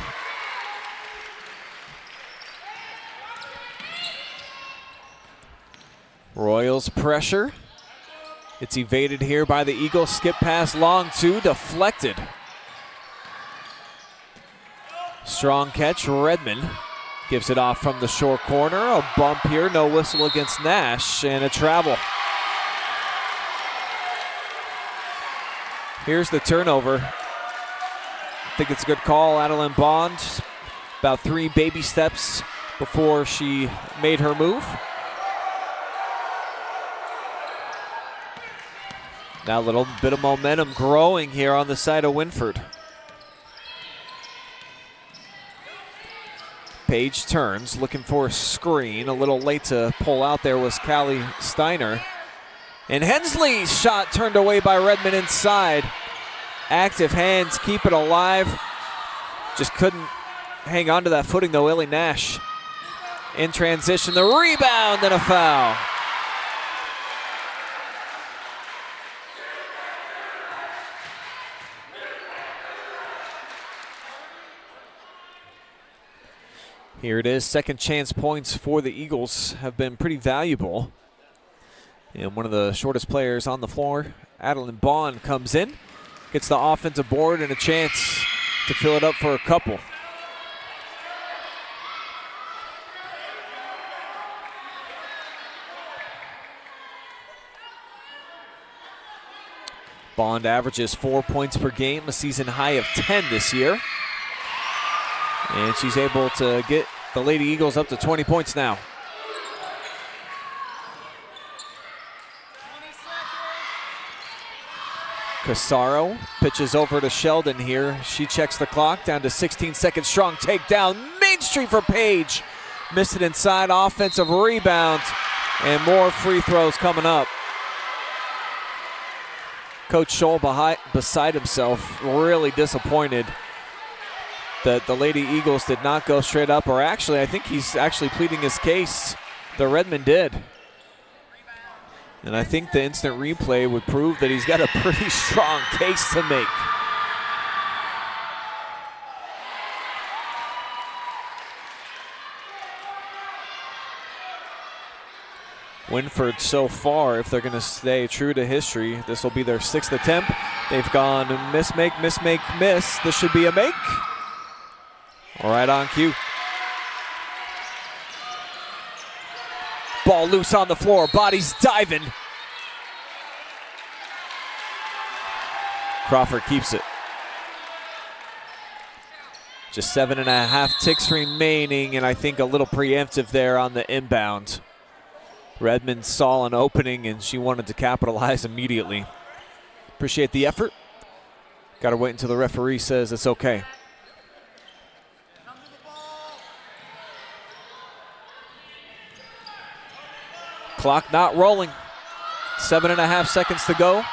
Royals pressure. It's evaded here by the Eagles. Skip pass long 2, deflected. Strong catch, Redman gives it off from the short corner. A bump here, no whistle against Nash, and a travel. Here's the turnover. I think it's a good call. Adeline Bond, about 3 baby steps before she made her move. Now a little bit of momentum growing here on the side of Wynford. Paige turns, looking for a screen. A little late to pull out there was Callie Steiner. And Hensley's shot turned away by Redman inside. Active hands keep it alive. Just couldn't hang on to that footing though, Ellie Nash. In transition, the rebound and a foul. Here it is, second chance points for the Eagles have been pretty valuable. And one of the shortest players on the floor, Adeline Bond, comes in, gets the offensive board and a chance to fill it up for a couple. Bond averages 4 points per game, a season high of 10 this year. And she's able to get the Lady Eagles up to 20 points now. Casaro pitches over to Sheldon here. She checks the clock, down to 16 seconds. Strong takedown, Main Street for Paige. Missed it inside, offensive rebound, and more free throws coming up. Coach Scholl beside himself, really disappointed that the Lady Eagles did not go straight up, or actually, I think he's actually pleading his case. The Redman did. And I think the instant replay would prove that he's got a pretty strong case to make. Wynford so far, if they're going to stay true to history, this will be their 6th attempt. They've gone miss, make, miss, make, miss. This should be a make. All right, on cue. Ball loose on the floor. Body's diving. Crawford keeps it. Just 7.5 ticks remaining, and I think a little preemptive there on the inbound. Redman saw an opening, and she wanted to capitalize immediately. Appreciate the effort. Got to wait until the referee says it's okay. Clock not rolling. 7.5 seconds to go.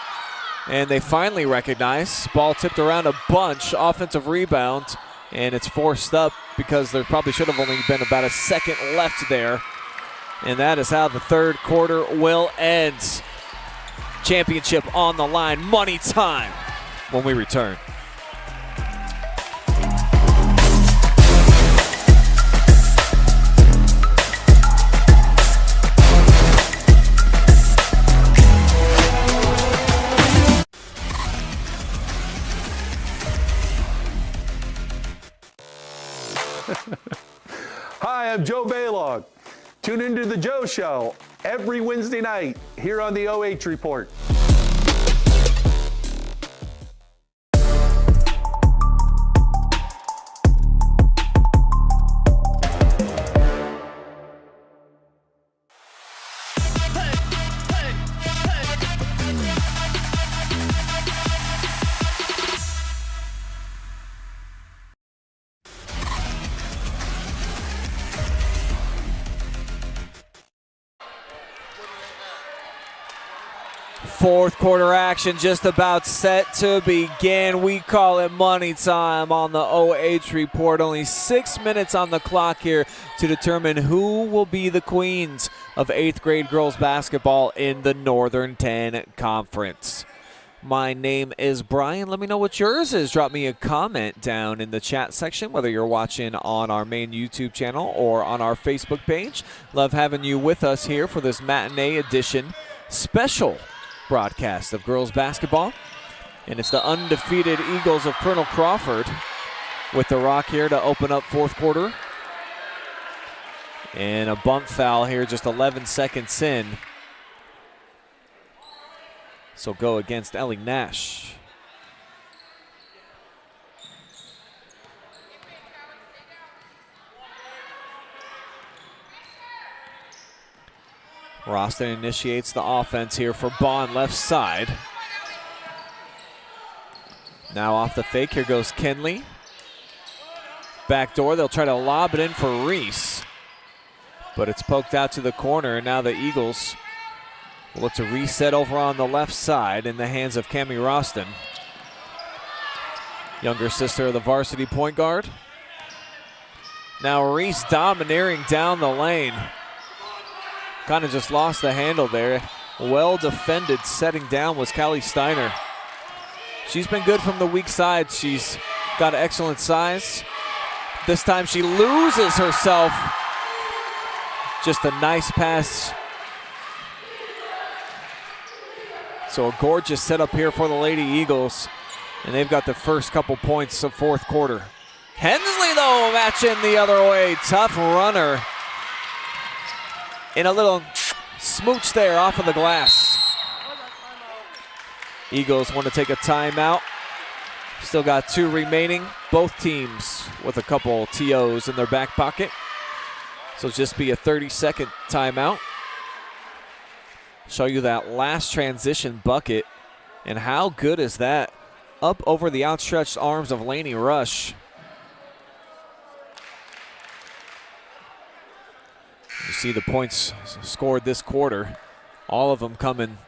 And they finally recognize. Ball tipped around a bunch. Offensive rebound. And it's forced up because there probably should have only been about a second left there. And that is how the third quarter will end. Championship on the line. Money time when we return. Hi, I'm Joe Baylog. Tune into the Joe Show every Wednesday night here on the OH Report. Fourth quarter action just about set to begin. We call it money time on the OH Report. Only 6 minutes on the clock here to determine who will be the queens of 8th grade girls basketball in the Northern 10 Conference. My name is Brian. Let me know what yours is. Drop me a comment down in the chat section, whether you're watching on our main YouTube channel or on our Facebook page. Love having you with us here for this matinee edition special broadcast of girls basketball. And it's the undefeated Eagles of Colonel Crawford with the rock here to open up fourth quarter. And a bump foul here just 11 seconds in. So go against Ellie Nash. Roston initiates the offense here for Bond, left side. Now off the fake, here goes Kenley. Back door, they'll try to lob it in for Reese. But it's poked out to the corner, and now the Eagles will look to reset over on the left side in the hands of Cammie Roston. Younger sister of the varsity point guard. Now Reese domineering down the lane. Kind of just lost the handle there. Well defended, setting down was Callie Steiner. She's been good from the weak side. She's got excellent size. This time she loses herself. Just a nice pass. So a gorgeous setup here for the Lady Eagles. And they've got the first couple points of fourth quarter. Hensley, though, matching the other way. Tough runner. In a little smooch there off of the glass. Eagles want to take a timeout. Still got 2 remaining. Both teams with a couple TOs in their back pocket. So just be a 30-second timeout. Show you that last transition bucket. And how good is that? Up over the outstretched arms of Lainey Rush. You see the points scored this quarter. All of them coming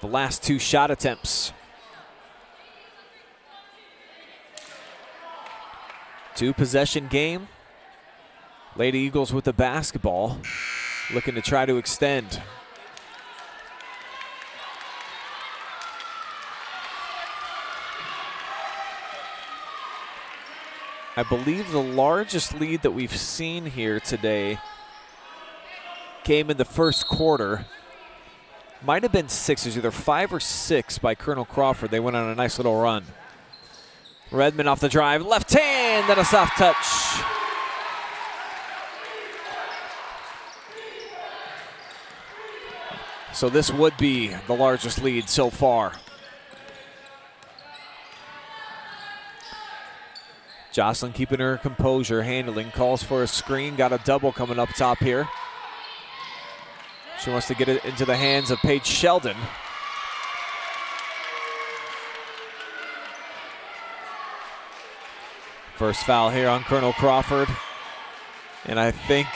the last 2 shot attempts. 2-possession game. Lady Eagles with the basketball, looking to try to extend. I believe the largest lead that we've seen here today came in the first quarter. Might have been 6. It was either 5 or 6 by Colonel Crawford. They went on a nice little run. Redman off the drive, left hand, and a soft touch. So this would be the largest lead so far. Joslyn keeping her composure, handling, calls for a screen, got a double coming up top here. She wants to get it into the hands of Paige Sheldon. First foul here on Colonel Crawford. And I think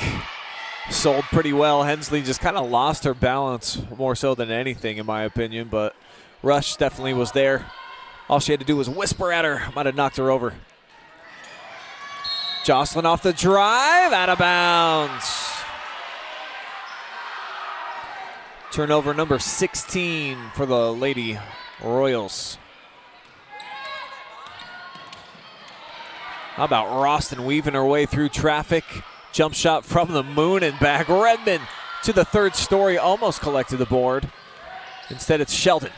sold pretty well. Hensley just kind of lost her balance more so than anything, in my opinion, but Rush definitely was there. All she had to do was whisper at her. Might have knocked her over. Joslyn off the drive, out of bounds. Turnover number 16 for the Lady Royals. How about Roston weaving her way through traffic? Jump shot from the moon and back. Redman to the third story, almost collected the board. Instead, it's Sheldon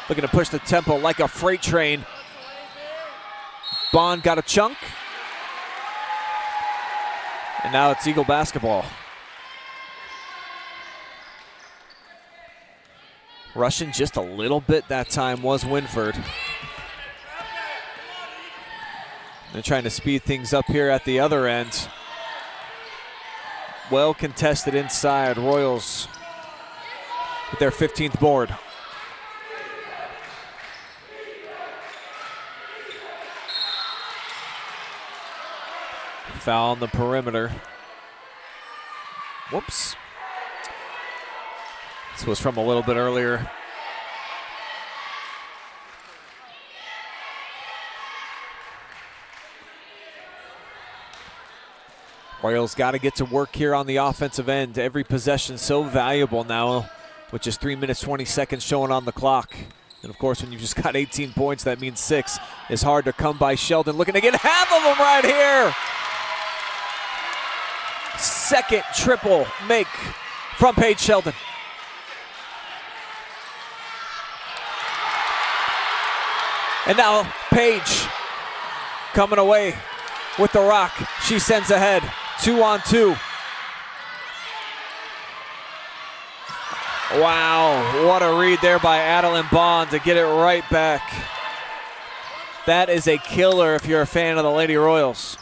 looking to push the tempo like a freight train. Bond got a chunk. And now it's Eagle basketball. Rushing just a little bit that time was Wynford. They're trying to speed things up here at the other end. Well contested inside. Royals with their 15th board. Foul on the perimeter. Whoops. This was from a little bit earlier. Royals got to get to work here on the offensive end. Every possession so valuable now, with just 3 minutes, 20 seconds showing on the clock. And of course, when you've just got 18 points, that means 6 is hard to come by. Sheldon looking to get half of them right here. Second triple make from Paige Sheldon. And now Paige coming away with the rock. She sends ahead, 2-on-2. Wow, what a read there by Adeline Bond to get it right back. That is a killer if you're a fan of the Lady Royals.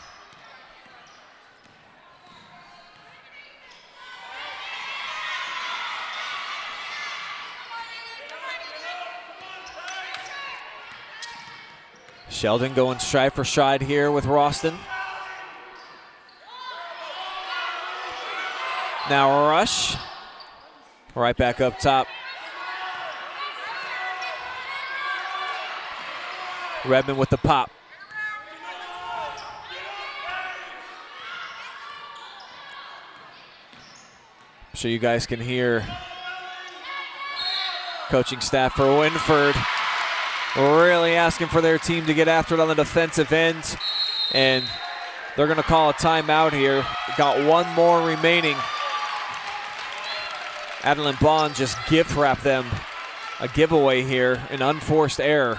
Sheldon going stride for stride here with Roston. Now Rush. Right back up top. Redman with the pop. So you guys can hear coaching staff for Wynford really asking for their team to get after it on the defensive end. And they're going to call a timeout here. Got one more remaining. Adeline Bond just gift wrapped them a giveaway here, an unforced error.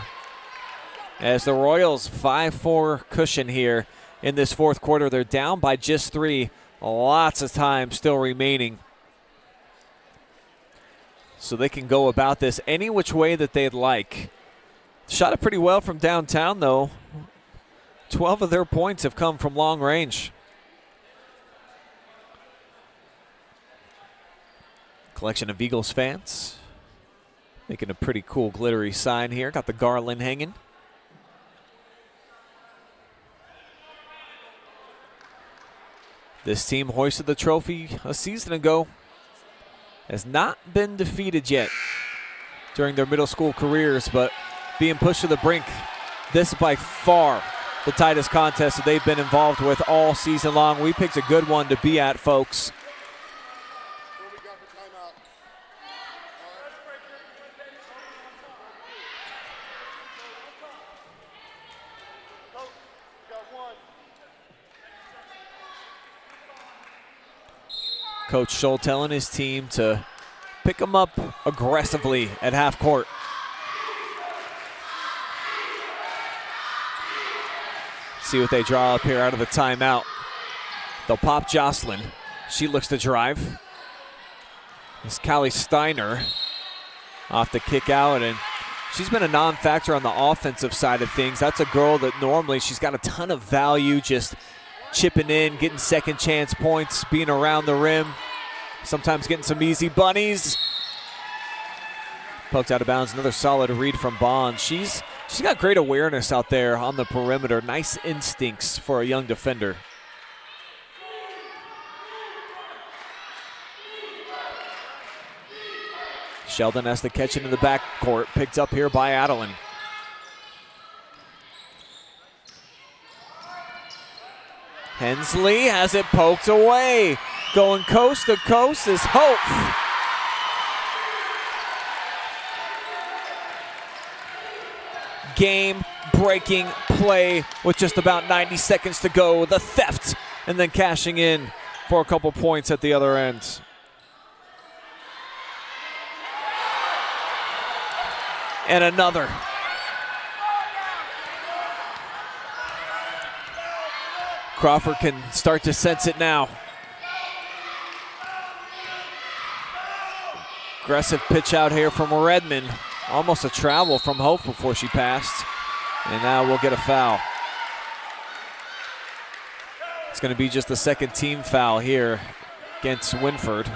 As the Royals 5-4 cushion here in this fourth quarter. They're down by just 3. Lots of time still remaining. So they can go about this any which way that they'd like. Shot it pretty well from downtown, though. 12 of their points have come from long range. Collection of Eagles fans making a pretty cool glittery sign here. Got the garland hanging. This team hoisted the trophy a season ago. Has not been defeated yet during their middle school careers, but being pushed to the brink. This is by far the tightest contest that they've been involved with all season long. We picked a good one to be at, folks. Coach Scholl telling his team to pick them up aggressively at half court. See what they draw up here out of the timeout. They'll pop Joslyn. She looks to drive. It's Callie Steiner off the kick out, and she's been a non-factor on the offensive side of things. That's a girl that normally she's got a ton of value, just chipping in, getting second chance points, being around the rim, sometimes getting some easy bunnies. Poked out of bounds. Another solid read from Bond. She's got great awareness out there on the perimeter. Nice instincts for a young defender. Sheldon has to catch it in the backcourt. Picked up here by Adeline. Hensley has it poked away. Going coast to coast is Hope. Game-breaking play with just about 90 seconds to go. The theft, and then cashing in for a couple points at the other end. And another. Crawford can start to sense it now. Aggressive pitch out here from Redman. Almost a travel from Hope before she passed. And now we'll get a foul. It's going to be just the second team foul here against Wynford.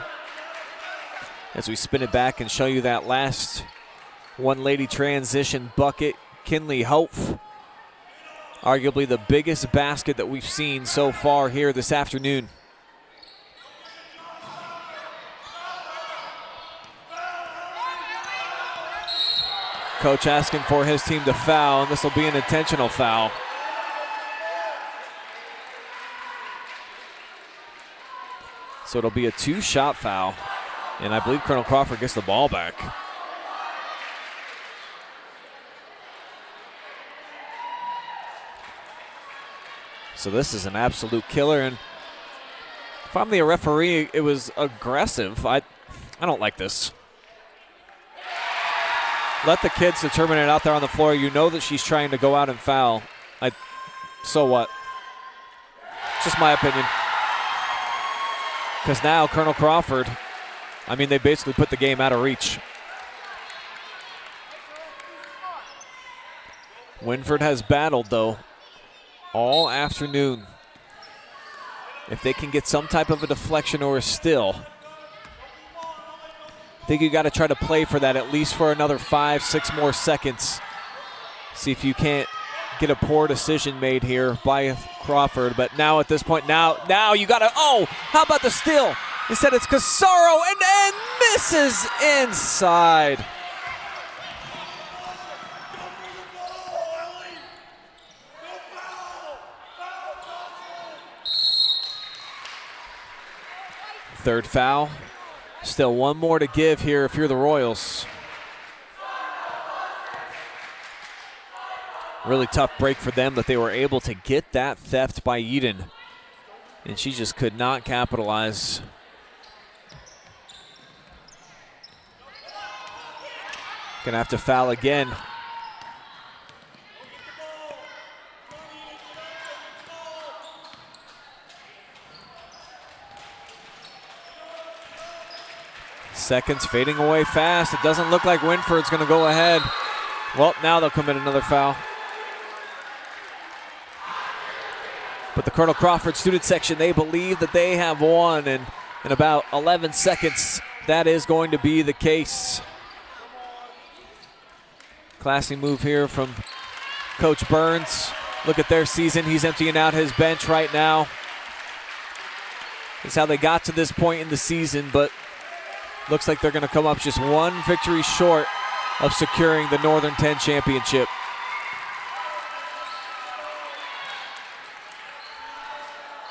As we spin it back and show you that last one-lady transition bucket. Kinley Hope, arguably the biggest basket that we've seen so far here this afternoon. Coach asking for his team to foul, and this will be an intentional foul. So it'll be a two-shot foul, and I believe Colonel Crawford gets the ball back. So this is an absolute killer, and if I'm the referee, it was aggressive. I don't like this. Let the kids determine it out there on the floor. You know that she's trying to go out and foul. So what? It's just my opinion. Because now Colonel Crawford, I mean, they basically put the game out of reach. Wynford has battled, though, all afternoon. If they can get some type of a deflection or a steal, I think you got to try to play for that at least for another 5-6 more seconds. See if you can't get a poor decision made here by Crawford. But now at this point, now you got to, oh, how about the steal? Instead it's Casaro and misses inside. Third foul. Still one more to give here if you're the Royals. Really tough break for them, but they were able to get that theft by Eden. And she just could not capitalize. Gonna have to foul again. Seconds fading away fast. It doesn't look like Wynford's going to go ahead. Well, now they'll commit another foul. But the Colonel Crawford student section, they believe that they have won, and in about 11 seconds, that is going to be the case. Classy move here from Coach Burns. Look at their season. He's emptying out his bench right now. That's how they got to this point in the season, but looks like they're going to come up just one victory short of securing the Northern 10 championship.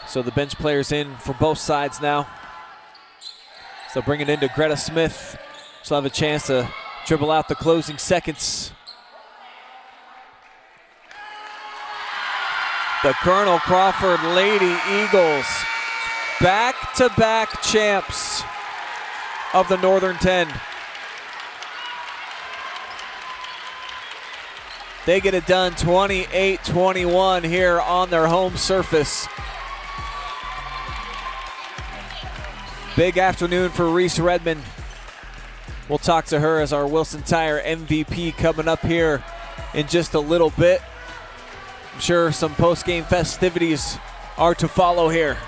So the bench players in for both sides now. So bring it into Greta Smith. She'll have a chance to dribble out the closing seconds. The Colonel Crawford Lady Eagles, back-to-back champs. of the Northern 10. They get it done 28-21 here on their home surface. Big afternoon for Reese Redman. We'll talk to her as our Wilson Tire MVP coming up here in just a little bit. I'm sure some post-game festivities are to follow here.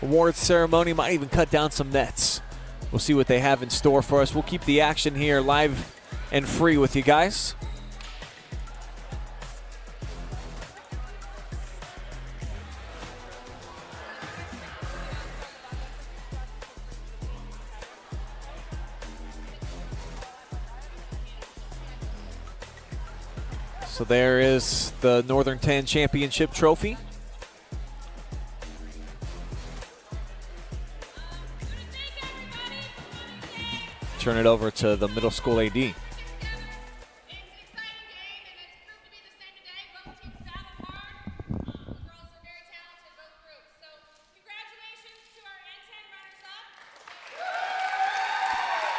Awards ceremony might even cut down some nets. We'll see what they have in store for us. We'll keep the action here live and free with you guys. So there is the Northern 10 Championship trophy. Turn it over to the middle school AD.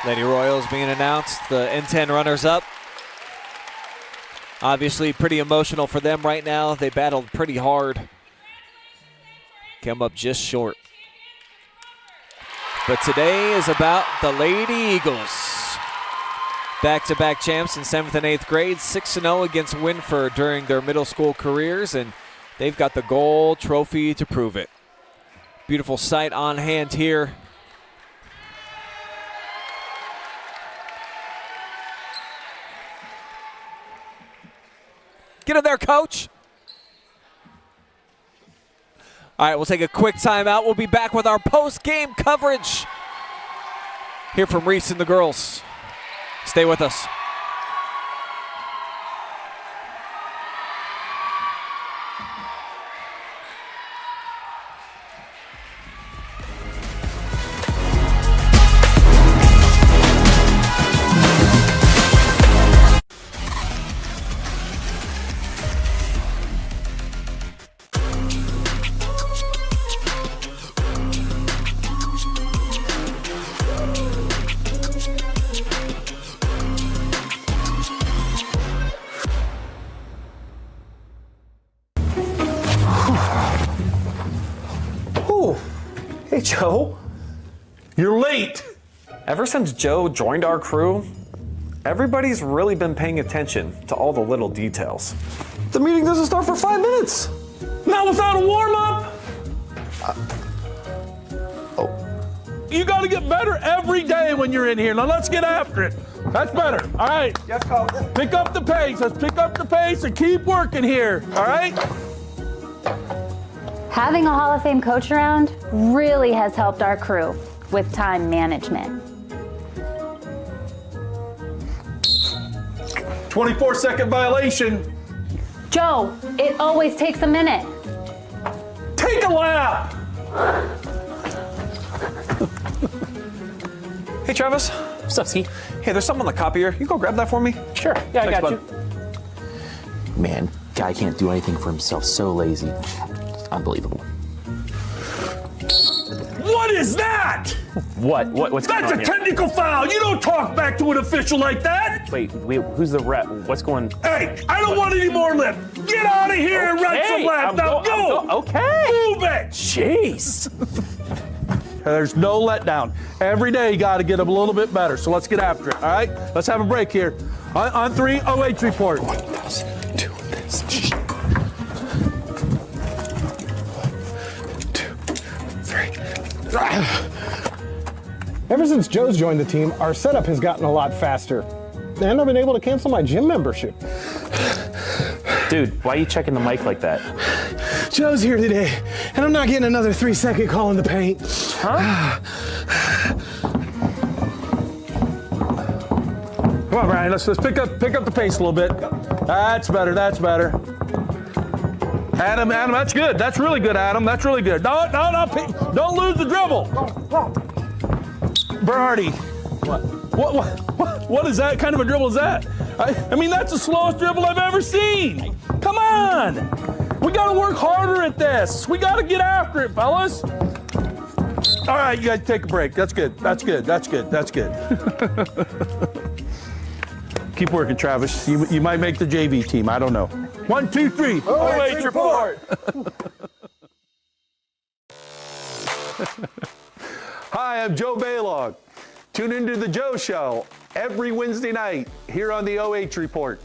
Lady Royals being announced, the N10 runners-up. Obviously pretty emotional for them right now. They battled pretty hard. Came up just short. But today is about the Lady Eagles. Back-to-back champs in 7th and 8th grade, 6-0 against Wynford during their middle school careers, and they've got the gold trophy to prove it. Beautiful sight on hand here. Get in there, coach. All right, we'll take a quick timeout. We'll be back with our post-game coverage. Here from Reese and the girls. Stay with us. Hey, Joe. You're late. Ever since Joe joined our crew, everybody's really been paying attention to all the little details. The meeting doesn't start for 5 minutes. Not without a warm-up. You got to get better every day when you're in here. Now let's get after it. That's better. All right. Yes, coach. Pick up the pace. Let's pick up the pace and keep working here. All right? Having a Hall of Fame coach around really has helped our crew with time management. 24-second violation. Joe, it always takes a minute. Take a lap. Hey, Travis. What's up, Ski? Hey, there's something on the copier. You go grab that for me? Sure. Yeah, I Thanks, got bud. you. Man, guy can't do anything for himself. So lazy. Unbelievable. What is that? What? What's going That's on a here? technical foul. You don't talk back to an official like that. Wait, who's the ref? What's going? Hey, I don't want any more lip. Get out of here and run some laps. Now go. Okay. Move it. Jeez. There's no letdown. Every day you got to get a little bit better. So let's get after it. All right. Let's have a break here. On 3, OH report. Doing this. 1, 2, 3. Ever since Joe's joined the team, our setup has gotten a lot faster. And I've been able to cancel my gym membership. Dude, why are you checking the mic like that? Joe's here today, and I'm not getting another 3-second call in the paint. Huh? Come on, Brian. Let's pick up the pace a little bit. That's better. That's better. Adam, that's good. That's really good, Adam. That's really good. No, don't lose the dribble. Berardi. What is that? Kind of a dribble is that? I mean, that's the slowest dribble I've ever seen. Come on. We got to work harder at this. We got to get after it, fellas. All right, you guys take a break. That's good. That's good. That's good. That's good. Keep working, Travis. You might make the JV team. I don't know. 1, 2, 3. OH report. Hi, I'm Joe Baylog. Tune into the Joe Show every Wednesday night here on the OH Report.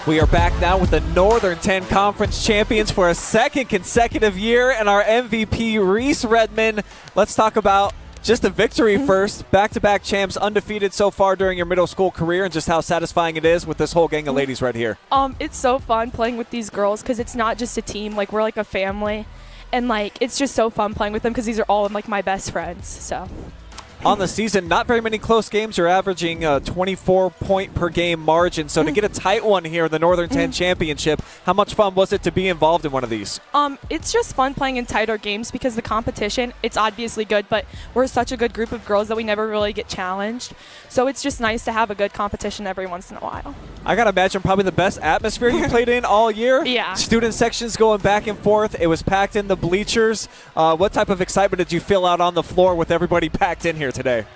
We are back now with the Northern 10 Conference champions for a second consecutive year and our MVP, Reese Redman. Let's talk about just the victory first. Back-to-back champs, undefeated so far during your middle school career, and just how satisfying it is with this whole gang of ladies right here. It's so fun playing with these girls because it's not just a team. Like, we're like a family. And, like, it's just so fun playing with them because these are all, like, my best friends, so. On the season, not very many close games. You're averaging a 24-point per game margin. So to get a tight one here in the Northern 10 Championship, how much fun was it to be involved in one of these? It's just fun playing in tighter games because the competition, it's obviously good, but we're such a good group of girls that we never really get challenged. So it's just nice to have a good competition every once in a while. I got to imagine probably the best atmosphere you played in all year. Yeah. Student sections going back and forth. It was packed in the bleachers. What type of excitement did you feel out on the floor with everybody packed in here today?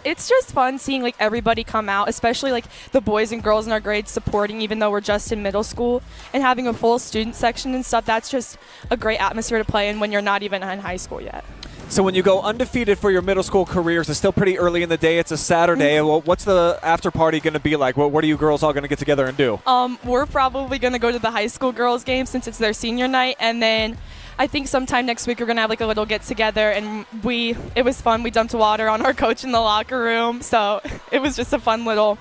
It's just fun seeing like everybody come out, especially like the boys and girls in our grades supporting, even though we're just in middle school, and having a full student section and stuff. That's just a great atmosphere to play in when you're not even in high school yet. So when you go undefeated for your middle school careers, it's still pretty early in the day. It's a Saturday. Well, what's the after party going to be like? What are you girls all going to get together and do? We're probably going to go to the high school girls game since it's their senior night, and then I think sometime next week we're going to have like a little get together, and it was fun. We dumped water on our coach in the locker room, so it was just a fun little,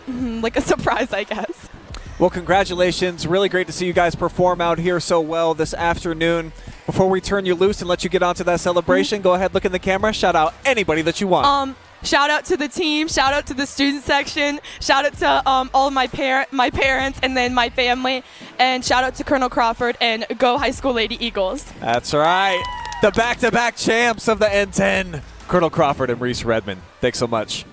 like a surprise, I guess. Well, congratulations. Really great to see you guys perform out here so well this afternoon. Before we turn you loose and let you get onto that celebration, go ahead, look in the camera, shout out anybody that you want. Shout out to the team, shout out to the student section, shout out to all of my parents and then my family, and shout out to Colonel Crawford and go High School Lady Eagles. That's right. The back-to-back champs of the N10, Colonel Crawford and Reese Redman. Thanks so much.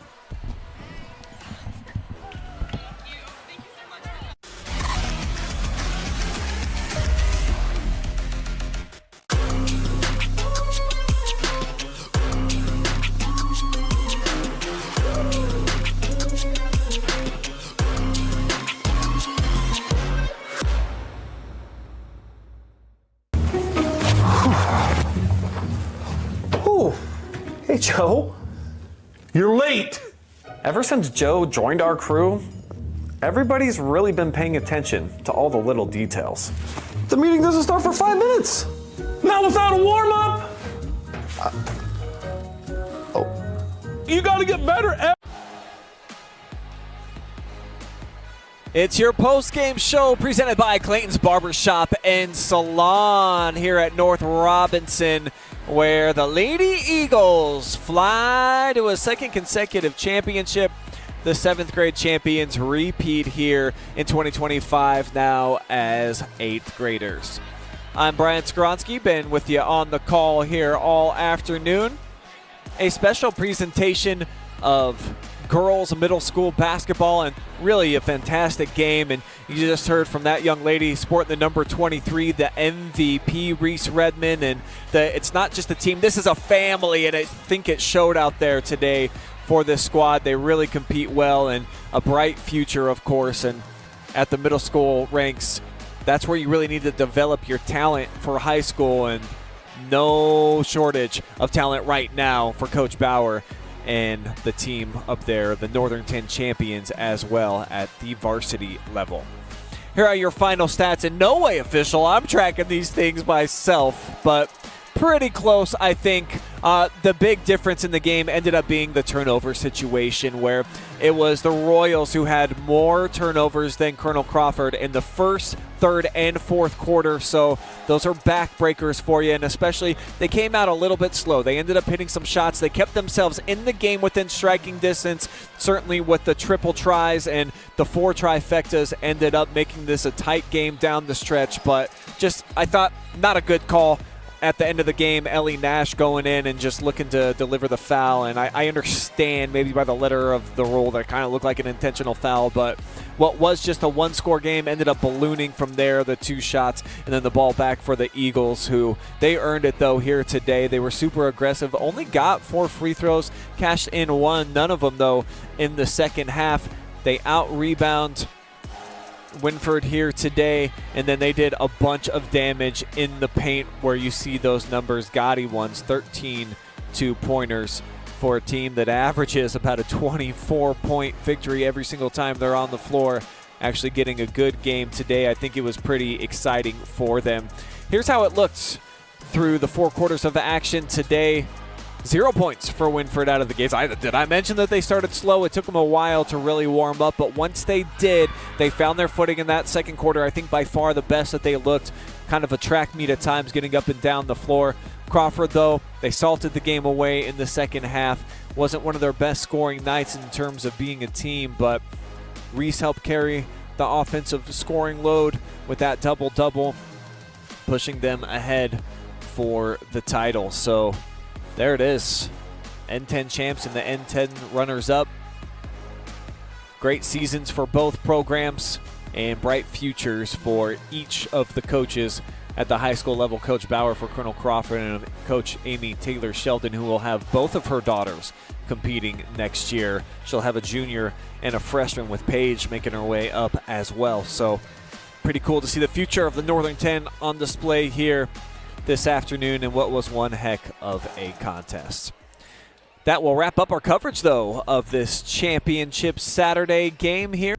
Hey, Joe. You're late. Ever since Joe joined our crew, everybody's really been paying attention to all the little details. The meeting doesn't start for 5 minutes. Not without a warm-up. You got to get better. It's your post-game show presented by Clayton's Barber Shop and Salon here at North Robinson, where the Lady Eagles fly to a second consecutive championship. The 7th grade champions repeat here in 2025 now as 8th graders. I'm Brian Skowronski, been with you on the call here all afternoon. A special presentation of girls middle school basketball, and really a fantastic game. And you just heard from that young lady sporting the number 23, the MVP, Reese Redman. And it's not just a team, this is a family, and I think it showed out there today for this squad. They really compete well, and a bright future, of course. And at the middle school ranks, that's where you really need to develop your talent for high school, and no shortage of talent right now for Coach Bauer and the team up there, the Northern 10 champions as well at the varsity level. Here are your final stats. In no way official. I'm tracking these things myself, but pretty close, I think. The big difference in the game ended up being the turnover situation, where it was the Royals who had more turnovers than Colonel Crawford in the first, third, and fourth quarter. So those are backbreakers for you, and especially they came out a little bit slow. They ended up hitting some shots. They kept themselves in the game within striking distance, certainly with the triple tries, and the 4 trifectas ended up making this a tight game down the stretch. But just, I thought, not a good call at the end of the game. Ellie Nash going in and just looking to deliver the foul, and I understand maybe by the letter of the rule that kind of looked like an intentional foul, but what was just a 1-score game ended up ballooning from there, the 2 shots, and then the ball back for the Eagles, who they earned it though here today. They were super aggressive, only got 4 free throws, cashed in 1, none of them though in the second half. They out-rebound Wynford here today, and then they did a bunch of damage in the paint where you see those numbers, gaudy ones, 13 2-pointers for a team that averages about a 24-point victory every single time they're on the floor. Actually getting a good game today. I think it was pretty exciting for them. Here's how it looked through the 4 quarters of action today. 0 points for Wynford out of the gates. Did I mention that they started slow? It took them a while to really warm up, but once they did, they found their footing in that second quarter. I think by far the best that they looked. Kind of a track meet at times, getting up and down the floor. Crawford, though, they salted the game away in the second half. Wasn't one of their best scoring nights in terms of being a team, but Reese helped carry the offensive scoring load with that double-double, pushing them ahead for the title. So there it is. N10 champs and the N10 runners-up. Great seasons for both programs and bright futures for each of the coaches at the high school level. Coach Bauer for Colonel Crawford and Coach Amy Taylor-Sheldon, who will have both of her daughters competing next year. She'll have a junior and a freshman with Paige making her way up as well. So pretty cool to see the future of the Northern 10 on display here this afternoon in what was one heck of a contest. That will wrap up our coverage, though, of this championship Saturday game here.